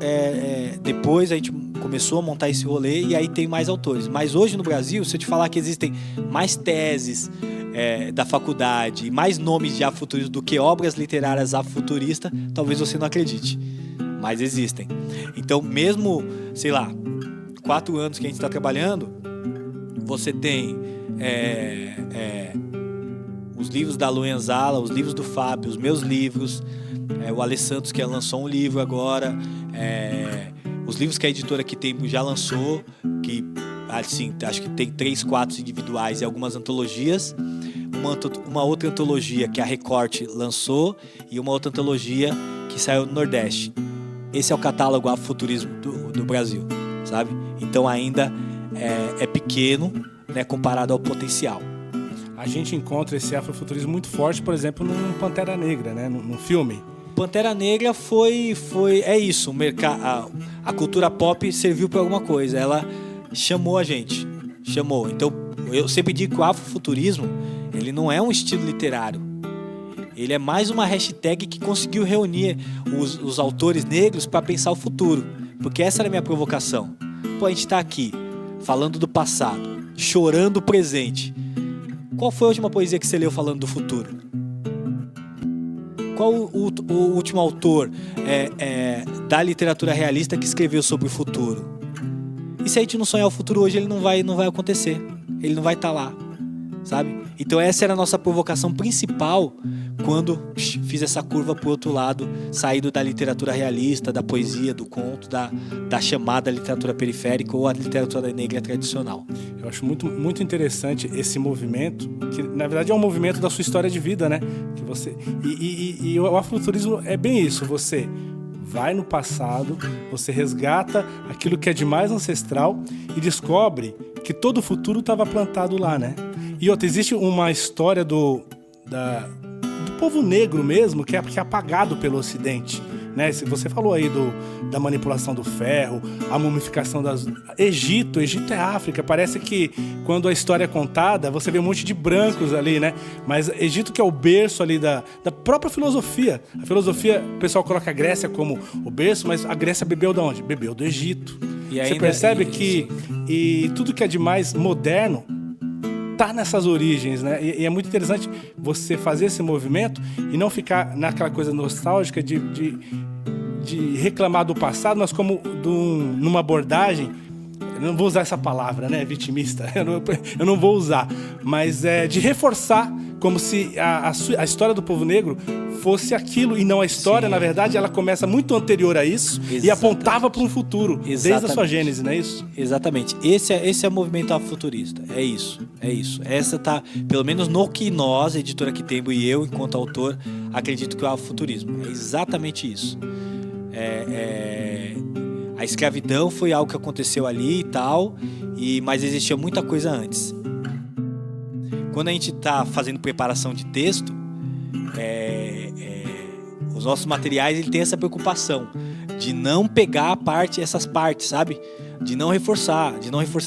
depois a gente começou a montar esse rolê e aí tem mais autores. Mas hoje no Brasil, se eu te falar que existem mais teses da faculdade, mais nomes de afuturismo do que obras literárias afuturistas, talvez você não acredite. Mas existem. Então, mesmo, sei lá, 4 anos que a gente está trabalhando, você tem os livros da Lua Enzala, os livros do Fábio, os meus livros, o Alessandro que lançou um livro agora, os livros que a editora Aqui Tempo já lançou, que assim, acho que tem 3, 4 individuais e algumas antologias, uma outra antologia que a Recorte lançou e uma outra antologia que saiu no Nordeste. Esse é o catálogo afuturismo do Brasil, sabe? Então ainda é pequeno, né, comparado ao potencial. A gente encontra esse afrofuturismo muito forte, por exemplo, no Pantera Negra, né, no filme. Pantera Negra é isso, a cultura pop serviu para alguma coisa, ela chamou a gente, Então eu sempre digo que o afrofuturismo, ele não é um estilo literário. Ele é mais uma hashtag que conseguiu reunir os autores negros para pensar o futuro. Porque essa era a minha provocação. Pô, a gente está aqui, falando do passado, chorando o presente. Qual foi a última poesia que você leu falando do futuro? Qual o último autor da literatura realista que escreveu sobre o futuro? E se a gente não sonhar o futuro hoje, ele não vai acontecer. Ele não vai estar lá, sabe? Então essa era a nossa provocação principal quando fiz essa curva pro outro lado, saído da literatura realista, da poesia, do conto, da chamada literatura periférica ou a literatura negra tradicional. Eu acho muito, muito interessante esse movimento, que na verdade é um movimento da sua história de vida, né? Que você e o afrofuturismo é bem isso, você vai no passado, você resgata aquilo que é de mais ancestral e descobre que todo o futuro estava plantado lá, né? E outra, existe uma história do povo negro mesmo, que é apagado pelo Ocidente, né? Você falou aí da manipulação do ferro, a mumificação das... Egito é África. Parece que quando a história é contada, você vê um monte de brancos ali, né? Mas Egito que é o berço ali da própria filosofia. A filosofia, o pessoal coloca a Grécia como o berço, mas a Grécia bebeu de onde? Bebeu do Egito. E você percebe que tudo que é de mais moderno tá nessas origens, né? E é muito interessante você fazer esse movimento e não ficar naquela coisa nostálgica de reclamar do passado, mas como numa abordagem, eu não vou usar essa palavra, né? Vitimista, eu não vou usar, mas de reforçar como se a história do povo negro fosse aquilo e não a história. Sim. Na verdade, ela começa muito anterior a isso. Exatamente. E apontava para um futuro. Exatamente. Desde a sua gênese, não é isso? Exatamente. Esse é o movimento afrofuturista. É isso. Essa tá, pelo menos no que nós, a editora Aqui Tempo e eu, enquanto autor, acredito que é o afrofuturismo. É exatamente isso. A escravidão foi algo que aconteceu ali e tal, mas existia muita coisa antes. Quando a gente está fazendo preparação de texto, os nossos materiais, ele tem essa preocupação de não pegar essas partes, sabe? De não reforçar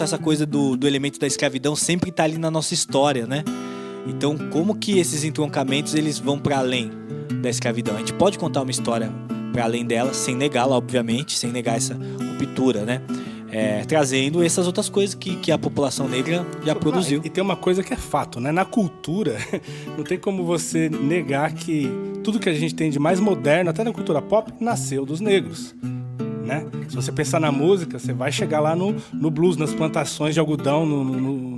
essa coisa do elemento da escravidão sempre estar ali na nossa história, né? Então, como que esses entroncamentos, eles vão para além da escravidão? A gente pode contar uma história para além dela, sem negá-la, obviamente, sem negar essa ruptura, né? trazendo essas outras coisas que a população negra já produziu. E tem uma coisa que é fato, né? Na cultura, não tem como você negar que tudo que a gente tem de mais moderno, até na cultura pop, nasceu dos negros. Né? Se você pensar na música, você vai chegar lá no blues, nas plantações de algodão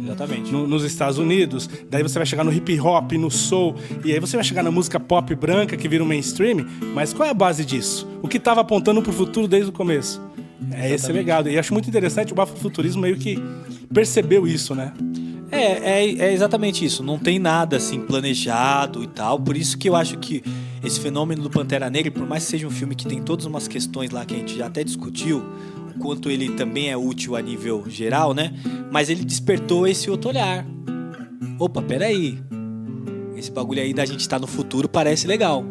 Exatamente. Nos Estados Unidos. Daí você vai chegar no hip hop, no soul. E aí você vai chegar na música pop branca que vira um mainstream. Mas qual é a base disso? O que estava apontando para o futuro desde o começo? É esse legado. E acho muito interessante, o afrofuturismo meio que percebeu isso, né? É exatamente isso. Não tem nada assim planejado e tal. Por isso que eu acho que esse fenômeno do Pantera Negra, por mais que seja um filme que tem todas umas questões lá que a gente já até discutiu, o quanto ele também é útil a nível geral, né? Mas ele despertou esse outro olhar. Opa, peraí. Esse bagulho aí da gente estar no futuro parece legal.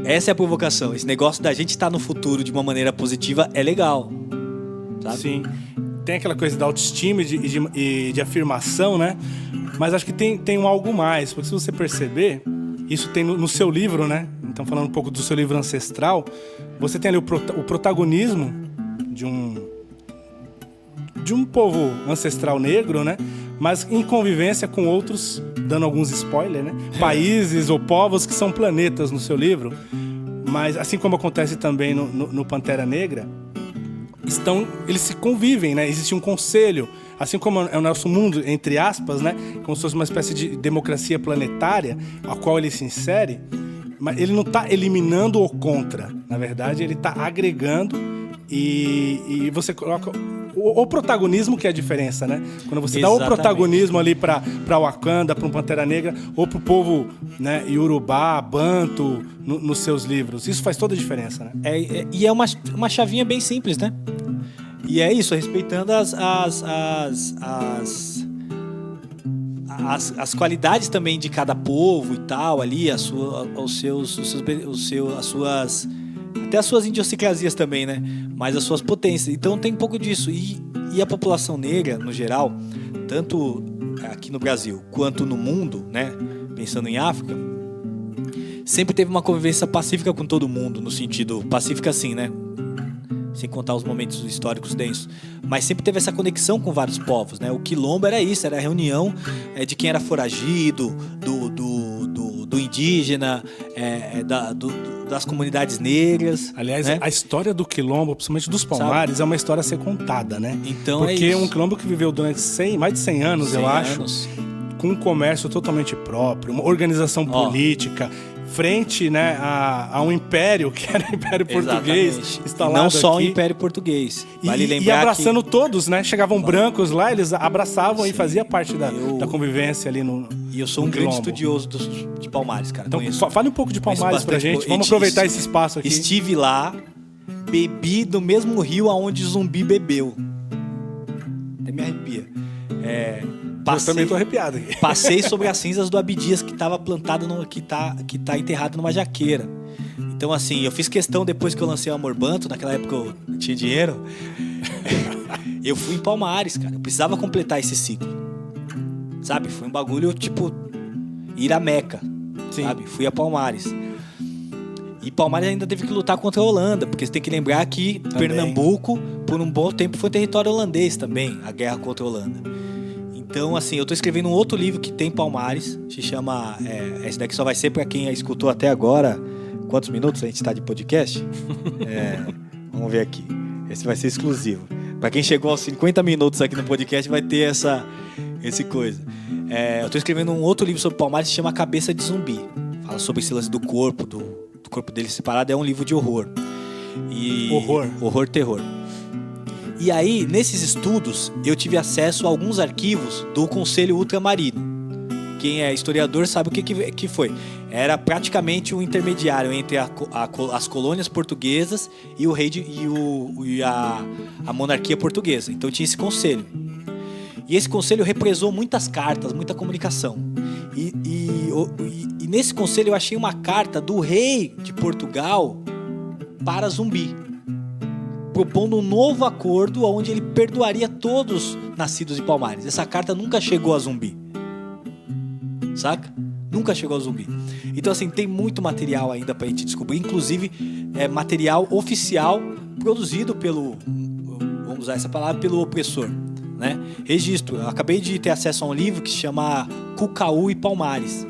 Essa é a provocação. Esse negócio da gente estar no futuro de uma maneira positiva é legal. Sabe? Sim. Tem aquela coisa da autoestima e de afirmação, né? Mas acho que tem um algo mais. Porque se você perceber, isso tem no seu livro, né? Então, falando um pouco do seu livro ancestral, você tem ali o protagonismo de um povo ancestral negro, né? Mas em convivência com outros, dando alguns spoilers, né? Países ou povos que são planetas no seu livro. Mas, assim como acontece também no Pantera Negra, eles se convivem, né? Existe um conselho, assim como é o nosso mundo, entre aspas, né? Como se fosse uma espécie de democracia planetária, a qual ele se insere, mas ele não está eliminando o contra. Na verdade, ele está agregando e você coloca o protagonismo, que é a diferença, né? Quando você dá o protagonismo ali para Wakanda, para um Pantera Negra, ou para o povo, né, Yorubá, Banto, nos seus livros. Isso faz toda a diferença, né? E é uma chavinha bem simples, né? E é isso, respeitando as qualidades também de cada povo e tal, ali, até as suas idiosincrasias também, né? Mas as suas potências. Então tem um pouco disso. E a população negra, no geral, tanto aqui no Brasil quanto no mundo, né? Pensando em África, sempre teve uma convivência pacífica com todo mundo, no sentido pacífica assim, né? Sem contar os momentos históricos densos. Mas sempre teve essa conexão com vários povos, né? O quilombo era isso, era a reunião de quem era foragido, do indígena, das comunidades negras. Aliás, né? A história do quilombo, principalmente dos Palmares, é uma história a ser contada, né? Então porque é isso. Um quilombo que viveu durante mais de 100 anos, 100 eu acho, anos. com um comércio totalmente próprio, uma organização política, frente, né, a um império, que era o Império Português, instalado não só aqui. o Império Português. Vale lembrar e abraçando todos, né? Chegavam brancos lá, eles abraçavam. Sim. E fazia parte da convivência ali no E eu sou um grande estudioso de Palmares, cara. Então, fale um pouco de Palmares pra gente. Vamos aproveitar esse espaço aqui. Estive lá, bebi do mesmo rio aonde Zumbi bebeu. Até me arrepia. Eu também tô arrepiado aqui. Passei sobre as cinzas do Abdias que estava plantado, que tá enterrado numa jaqueira. Então, assim, eu fiz questão, depois que eu lancei o Amor Banto, naquela época eu não tinha dinheiro, eu fui em Palmares, cara. Eu precisava completar esse ciclo. Sabe? Foi um bagulho, tipo, ir a Meca. Sim. Sabe? Fui a Palmares. E Palmares ainda teve que lutar contra a Holanda, porque você tem que lembrar que também. Pernambuco, por um bom tempo, foi território holandês também, a guerra contra a Holanda. Então, assim, eu tô escrevendo um outro livro que tem Palmares, se chama... esse daqui só vai ser pra quem escutou até agora. Quantos minutos a gente tá de podcast? Vamos ver aqui. Esse vai ser exclusivo. Pra quem chegou aos 50 minutos aqui no podcast, vai ter esse coisa. Eu tô escrevendo um outro livro sobre Palmares que se chama Cabeça de Zumbi. Fala sobre esse lance do corpo, do corpo dele separado. É um livro de horror. Horror, terror. E aí, nesses estudos, eu tive acesso a alguns arquivos do Conselho Ultramarino. Quem é historiador sabe o que foi. Era praticamente um intermediário entre as colônias portuguesas e o rei a monarquia portuguesa. Então tinha esse conselho. E esse conselho represou muitas cartas, muita comunicação. E nesse conselho eu achei uma carta do rei de Portugal para Zumbi, propondo um novo acordo onde ele perdoaria todos nascidos de Palmares. Essa carta nunca chegou a Zumbi. Saca? Nunca chegou a Zumbi. Então, assim, tem muito material ainda pra gente descobrir. Inclusive, material oficial produzido pelo usar essa palavra, pelo opressor, né? Registro. Eu acabei de ter acesso a um livro que se chama Cucaú e Palmares.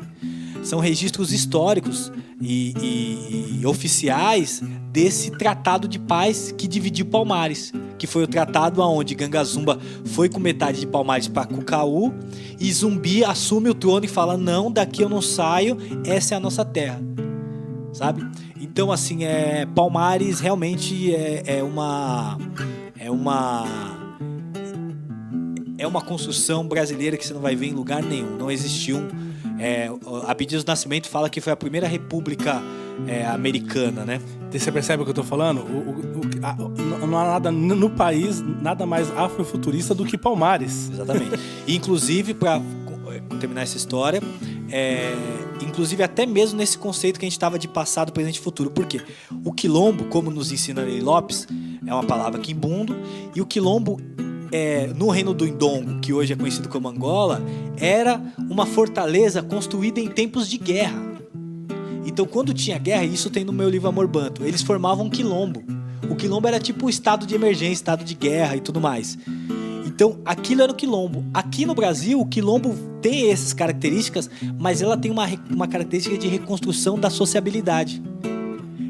São registros históricos e oficiais desse tratado de paz que dividiu Palmares, que foi o tratado onde Gangazumba foi com metade de Palmares para Cucaú e Zumbi assume o trono e fala: não, daqui eu não saio, essa é a nossa terra, sabe? Então, assim, Palmares realmente é uma construção brasileira que você não vai ver em lugar nenhum. Não existiu Abdias do Nascimento fala que foi a primeira república americana, né? Você percebe o que eu tô falando? Não há nada no país, nada mais afrofuturista do que Palmares. Exatamente. E, inclusive, para terminar essa história, inclusive até mesmo nesse conceito que a gente estava de passado, presente e futuro. Por quê? O quilombo, como nos ensina Ney Lopes, é uma palavra quimbundo, e o quilombo no reino do Indongo, que hoje é conhecido como Angola, era uma fortaleza construída em tempos de guerra. Então, quando tinha guerra, isso tem no meu livro Amor Banto, eles formavam um quilombo. O quilombo era tipo o estado de emergência, estado de guerra e tudo mais. Então, aquilo era o quilombo. Aqui no Brasil, o quilombo tem essas características, mas ela tem uma característica de reconstrução da sociabilidade.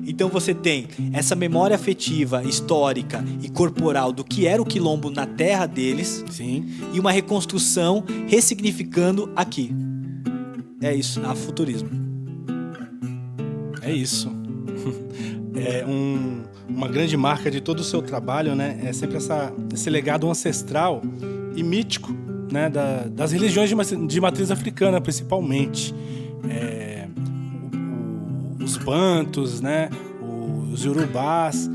Então você tem essa memória afetiva, histórica e corporal do que era o quilombo na terra deles. Sim. E uma reconstrução ressignificando aqui. É isso, afrofuturismo. É isso. Uma grande marca de todo o seu trabalho, né? É sempre esse legado ancestral e mítico, né? Das religiões de matriz africana, principalmente. Os bantos, né? Os iorubás.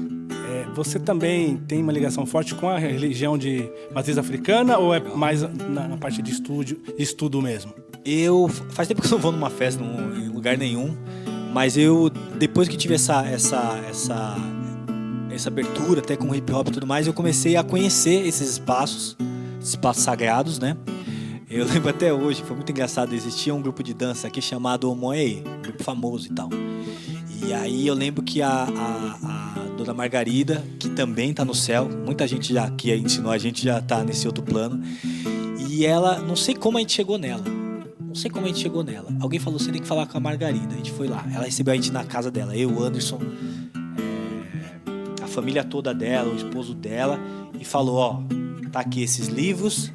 Você também tem uma ligação forte com a religião de matriz africana ou é mais na parte de estudo mesmo? Faz tempo que eu não vou numa festa em lugar nenhum, mas depois que tive essa abertura até com o hip hop e tudo mais, eu comecei a conhecer esses espaços sagrados, né? Eu lembro até hoje, foi muito engraçado, existia um grupo de dança aqui chamado Omoei, um grupo famoso e tal. E aí eu lembro que a Dona Margarida, que também tá no céu, muita gente que ensinou a gente já tá nesse outro plano, e ela, não sei como a gente chegou nela. Alguém falou: você tem que falar com a Margarida. A gente foi lá, ela recebeu a gente na casa dela, eu, o Anderson, a família toda dela, o esposo dela, e falou: ó, tá aqui esses livros,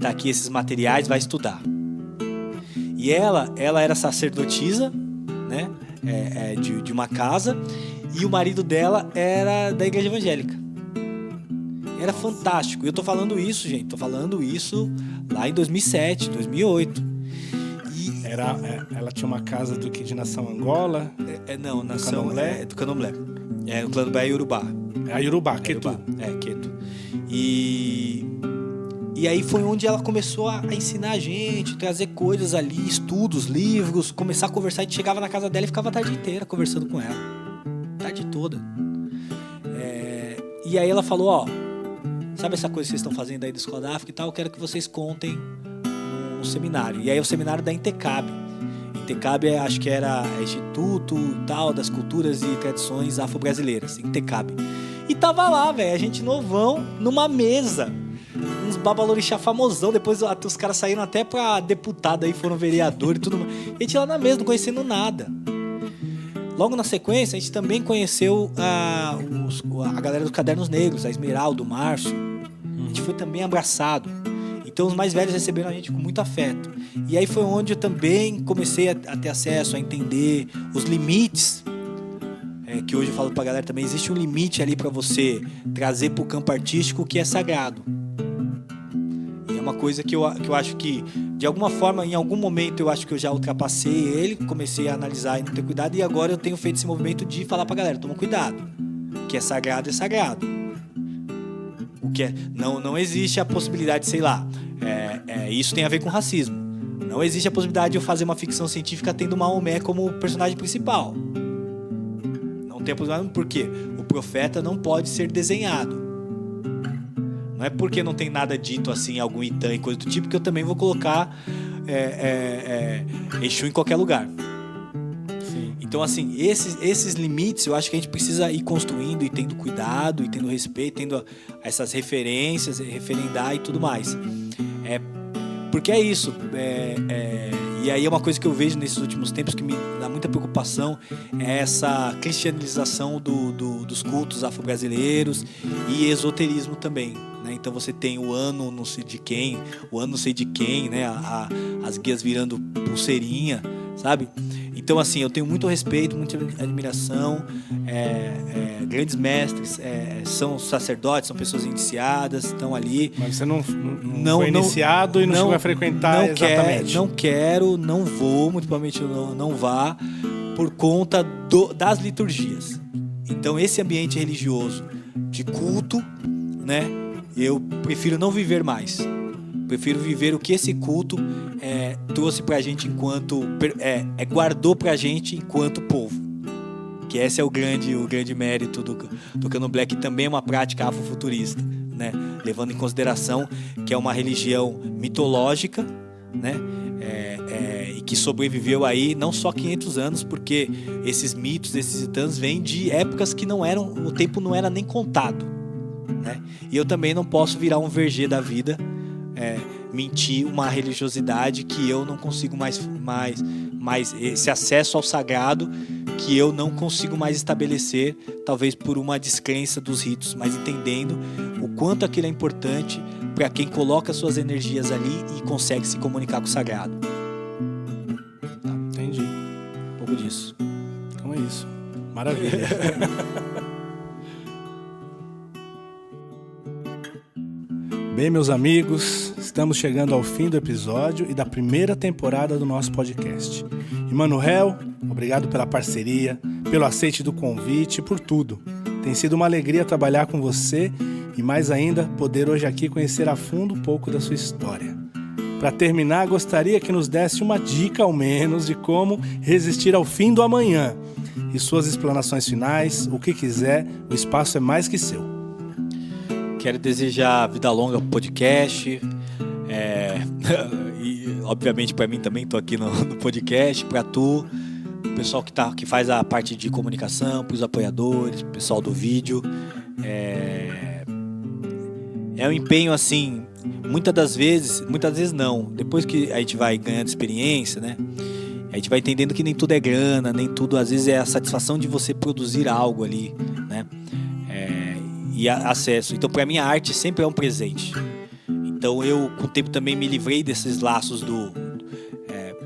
tá aqui esses materiais, vai estudar. E ela era sacerdotisa, né, de uma casa, e o marido dela era da igreja evangélica. Era fantástico. Eu tô falando isso, gente, lá em 2007, 2008. Ela tinha uma casa de nação Angola? Não, nação Candomblé? Do Candomblé. O Candomblé é Iorubá. É Iorubá, Quetu. Quetu. E aí foi onde ela começou a ensinar a gente, trazer coisas ali, estudos, livros, começar a conversar. A gente chegava na casa dela e ficava a tarde inteira conversando com ela. A tarde toda. E aí ela falou: ó, sabe essa coisa que vocês estão fazendo aí da Escola da África e tal? Eu quero que vocês contem no seminário. E aí é o seminário da Intecab. Intecab acho que era Instituto e tal, das Culturas e Tradições Afro-Brasileiras. Intecab. E tava lá, velho, a gente novão, numa mesa. Uns babalorixá famosão, depois os caras saíram até pra deputado aí, foram vereador e tudo mais. E a gente lá na mesa, não conhecendo nada. Logo na sequência, a gente também conheceu a galera dos Cadernos Negros, a Esmeralda, o Márcio. A gente foi também abraçado. Então os mais velhos receberam a gente com muito afeto. E aí foi onde eu também comecei a ter acesso, a entender os limites. Que hoje eu falo pra galera também, existe um limite ali pra você trazer pro campo artístico que é sagrado. E é uma coisa que eu acho que, de alguma forma, em algum momento, eu acho que eu já ultrapassei ele, comecei a analisar e não ter cuidado, e agora eu tenho feito esse movimento de falar pra galera: toma cuidado, o que é sagrado é sagrado. O que não existe a possibilidade, sei lá, isso tem a ver com racismo. Não existe a possibilidade de eu fazer uma ficção científica tendo Maomé como personagem principal. Não tem a possibilidade, por quê? O profeta não pode ser desenhado. Não é porque não tem nada dito assim, algum Itã e coisa do tipo, que eu também vou colocar Exu em qualquer lugar. Sim. Então, assim, esses limites eu acho que a gente precisa ir construindo e tendo cuidado, e tendo respeito, tendo essas referências, referendar e tudo mais. Porque é isso. E aí é uma coisa que eu vejo nesses últimos tempos que me dá muita preocupação, é essa cristianização dos cultos afro-brasileiros e esoterismo também, né? Então você tem o ano não sei de quem, né? As guias virando pulseirinha, sabe? Então, assim, eu tenho muito respeito, muita admiração. Grandes mestres, são sacerdotes, são pessoas iniciadas, estão ali. Mas você não foi iniciado e não chegou a frequentar exatamente? Não vou, muito provavelmente eu não vá, por conta das liturgias. Então, esse ambiente religioso de culto, né, eu prefiro não viver mais. Prefiro viver o que esse culto trouxe pra gente enquanto... guardou pra gente enquanto povo. Que esse é o grande mérito do Candomblé, que também é uma prática afrofuturista, né? Levando em consideração que é uma religião mitológica, né? E que sobreviveu aí não só 500 anos, porque esses mitos, esses titãs vêm de épocas que o tempo não era nem contado, né? E eu também não posso virar um Vergê da vida, mentir uma religiosidade que eu não consigo mais esse acesso ao sagrado que eu não consigo mais estabelecer, talvez por uma descrença dos ritos, mas entendendo o quanto aquilo é importante para quem coloca suas energias ali e consegue se comunicar com o sagrado. Entendi. Um pouco disso. Então é isso. Maravilha. Bem, meus amigos, estamos chegando ao fim do episódio e da primeira temporada do nosso podcast. Emmanuel, obrigado pela parceria, pelo aceite do convite, por tudo. Tem sido uma alegria trabalhar com você e mais ainda poder hoje aqui conhecer a fundo um pouco da sua história. Para terminar, gostaria que nos desse uma dica ao menos de como resistir ao fim do amanhã. E suas explanações finais, o que quiser, o espaço é mais que seu. Quero desejar vida longa pro podcast, e obviamente para mim também, tô aqui no podcast, para tu, o pessoal que faz a parte de comunicação, pros apoiadores, pessoal do vídeo. É um empenho assim, muitas vezes não, depois que a gente vai ganhando experiência, né? A gente vai entendendo que nem tudo é grana, nem tudo, às vezes é a satisfação de você produzir algo ali, né? E acesso. Então, para mim, a arte sempre é um presente. Então, eu, com o tempo, também me livrei desses laços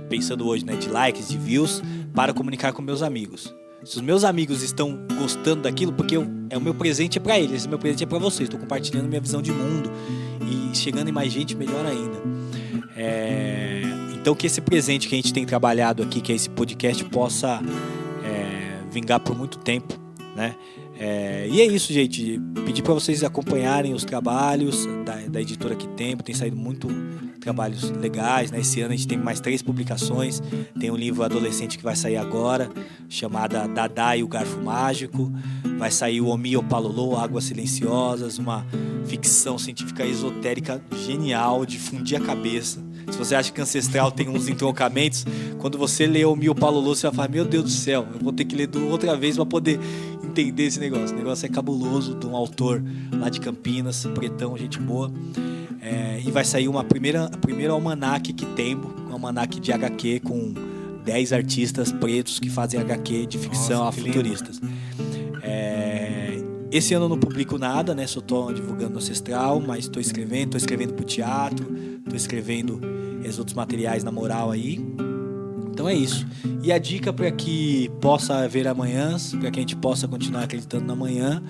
pensando hoje, né, de likes, de views, para comunicar com meus amigos. Se os meus amigos estão gostando daquilo, porque o meu presente é para eles, o meu presente é para vocês. Estou compartilhando minha visão de mundo e chegando em mais gente, melhor ainda. Então, que esse presente que a gente tem trabalhado aqui, que é esse podcast, possa vingar por muito tempo, né? E é isso, gente. Pedir para vocês acompanharem os trabalhos da editora Que Tempo. Tem saído muito trabalhos legais, né? Esse ano a gente tem mais 3 publicações. Tem um livro adolescente que vai sair agora, chamada Dadá e o Garfo Mágico. Vai sair o Omi Opalolô, Águas Silenciosas, uma ficção científica esotérica genial, de fundir a cabeça. Se você acha que Ancestral tem uns entroncamentos, quando você lê o Omi Opalolô, você vai falar, meu Deus do céu, eu vou ter que ler outra vez para poder entender esse negócio. O negócio é cabuloso, de um autor lá de Campinas, pretão, gente boa. E vai sair primeiro almanaque Que Tempo, um almanaque de HQ com 10 artistas pretos que fazem HQ de ficção futuristas. Esse ano eu não publico nada, né? Só tô divulgando Ancestral, mas tô escrevendo pro teatro, tô escrevendo os outros materiais na moral aí. Então é isso. E a dica para que possa haver amanhãs, para que a gente possa continuar acreditando no amanhã,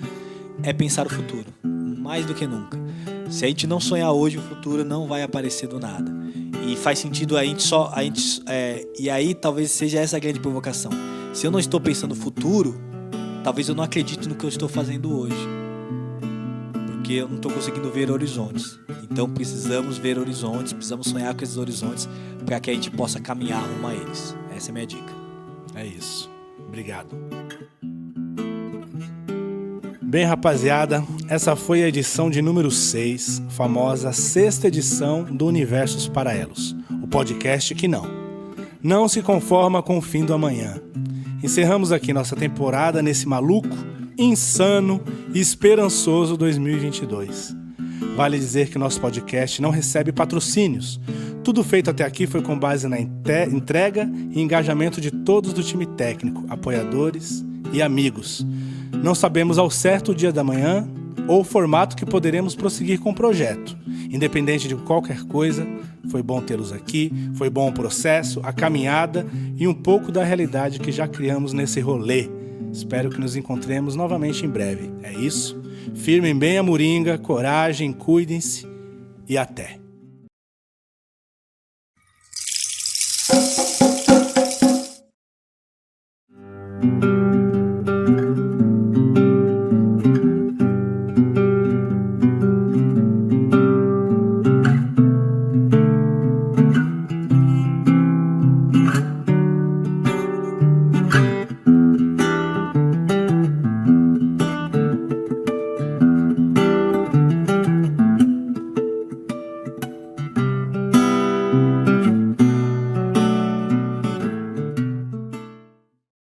é pensar o futuro, mais do que nunca. Se a gente não sonhar hoje, o futuro não vai aparecer do nada. E faz sentido e aí talvez seja essa a grande provocação. Se eu não estou pensando no futuro, talvez eu não acredite no que eu estou fazendo hoje, porque eu não estou conseguindo ver horizontes. Então precisamos ver horizontes, precisamos sonhar com esses horizontes para que a gente possa caminhar rumo a eles. Essa é a minha dica. É isso. Obrigado. Bem, rapaziada, essa foi a edição de número 6, famosa 6ª edição do Universos Paralelos, o podcast que não se conforma com o fim do amanhã. Encerramos aqui nossa temporada nesse maluco, insano e esperançoso 2022. Vale dizer que nosso podcast não recebe patrocínios. Tudo feito até aqui foi com base na entrega e engajamento de todos do time técnico, apoiadores e amigos. Não sabemos ao certo o dia da manhã ou o formato que poderemos prosseguir com o projeto. Independente de qualquer coisa, foi bom tê-los aqui, foi bom o processo, a caminhada e um pouco da realidade que já criamos nesse rolê. Espero que nos encontremos novamente em breve. É isso. Firmem bem a moringa, coragem, cuidem-se e até.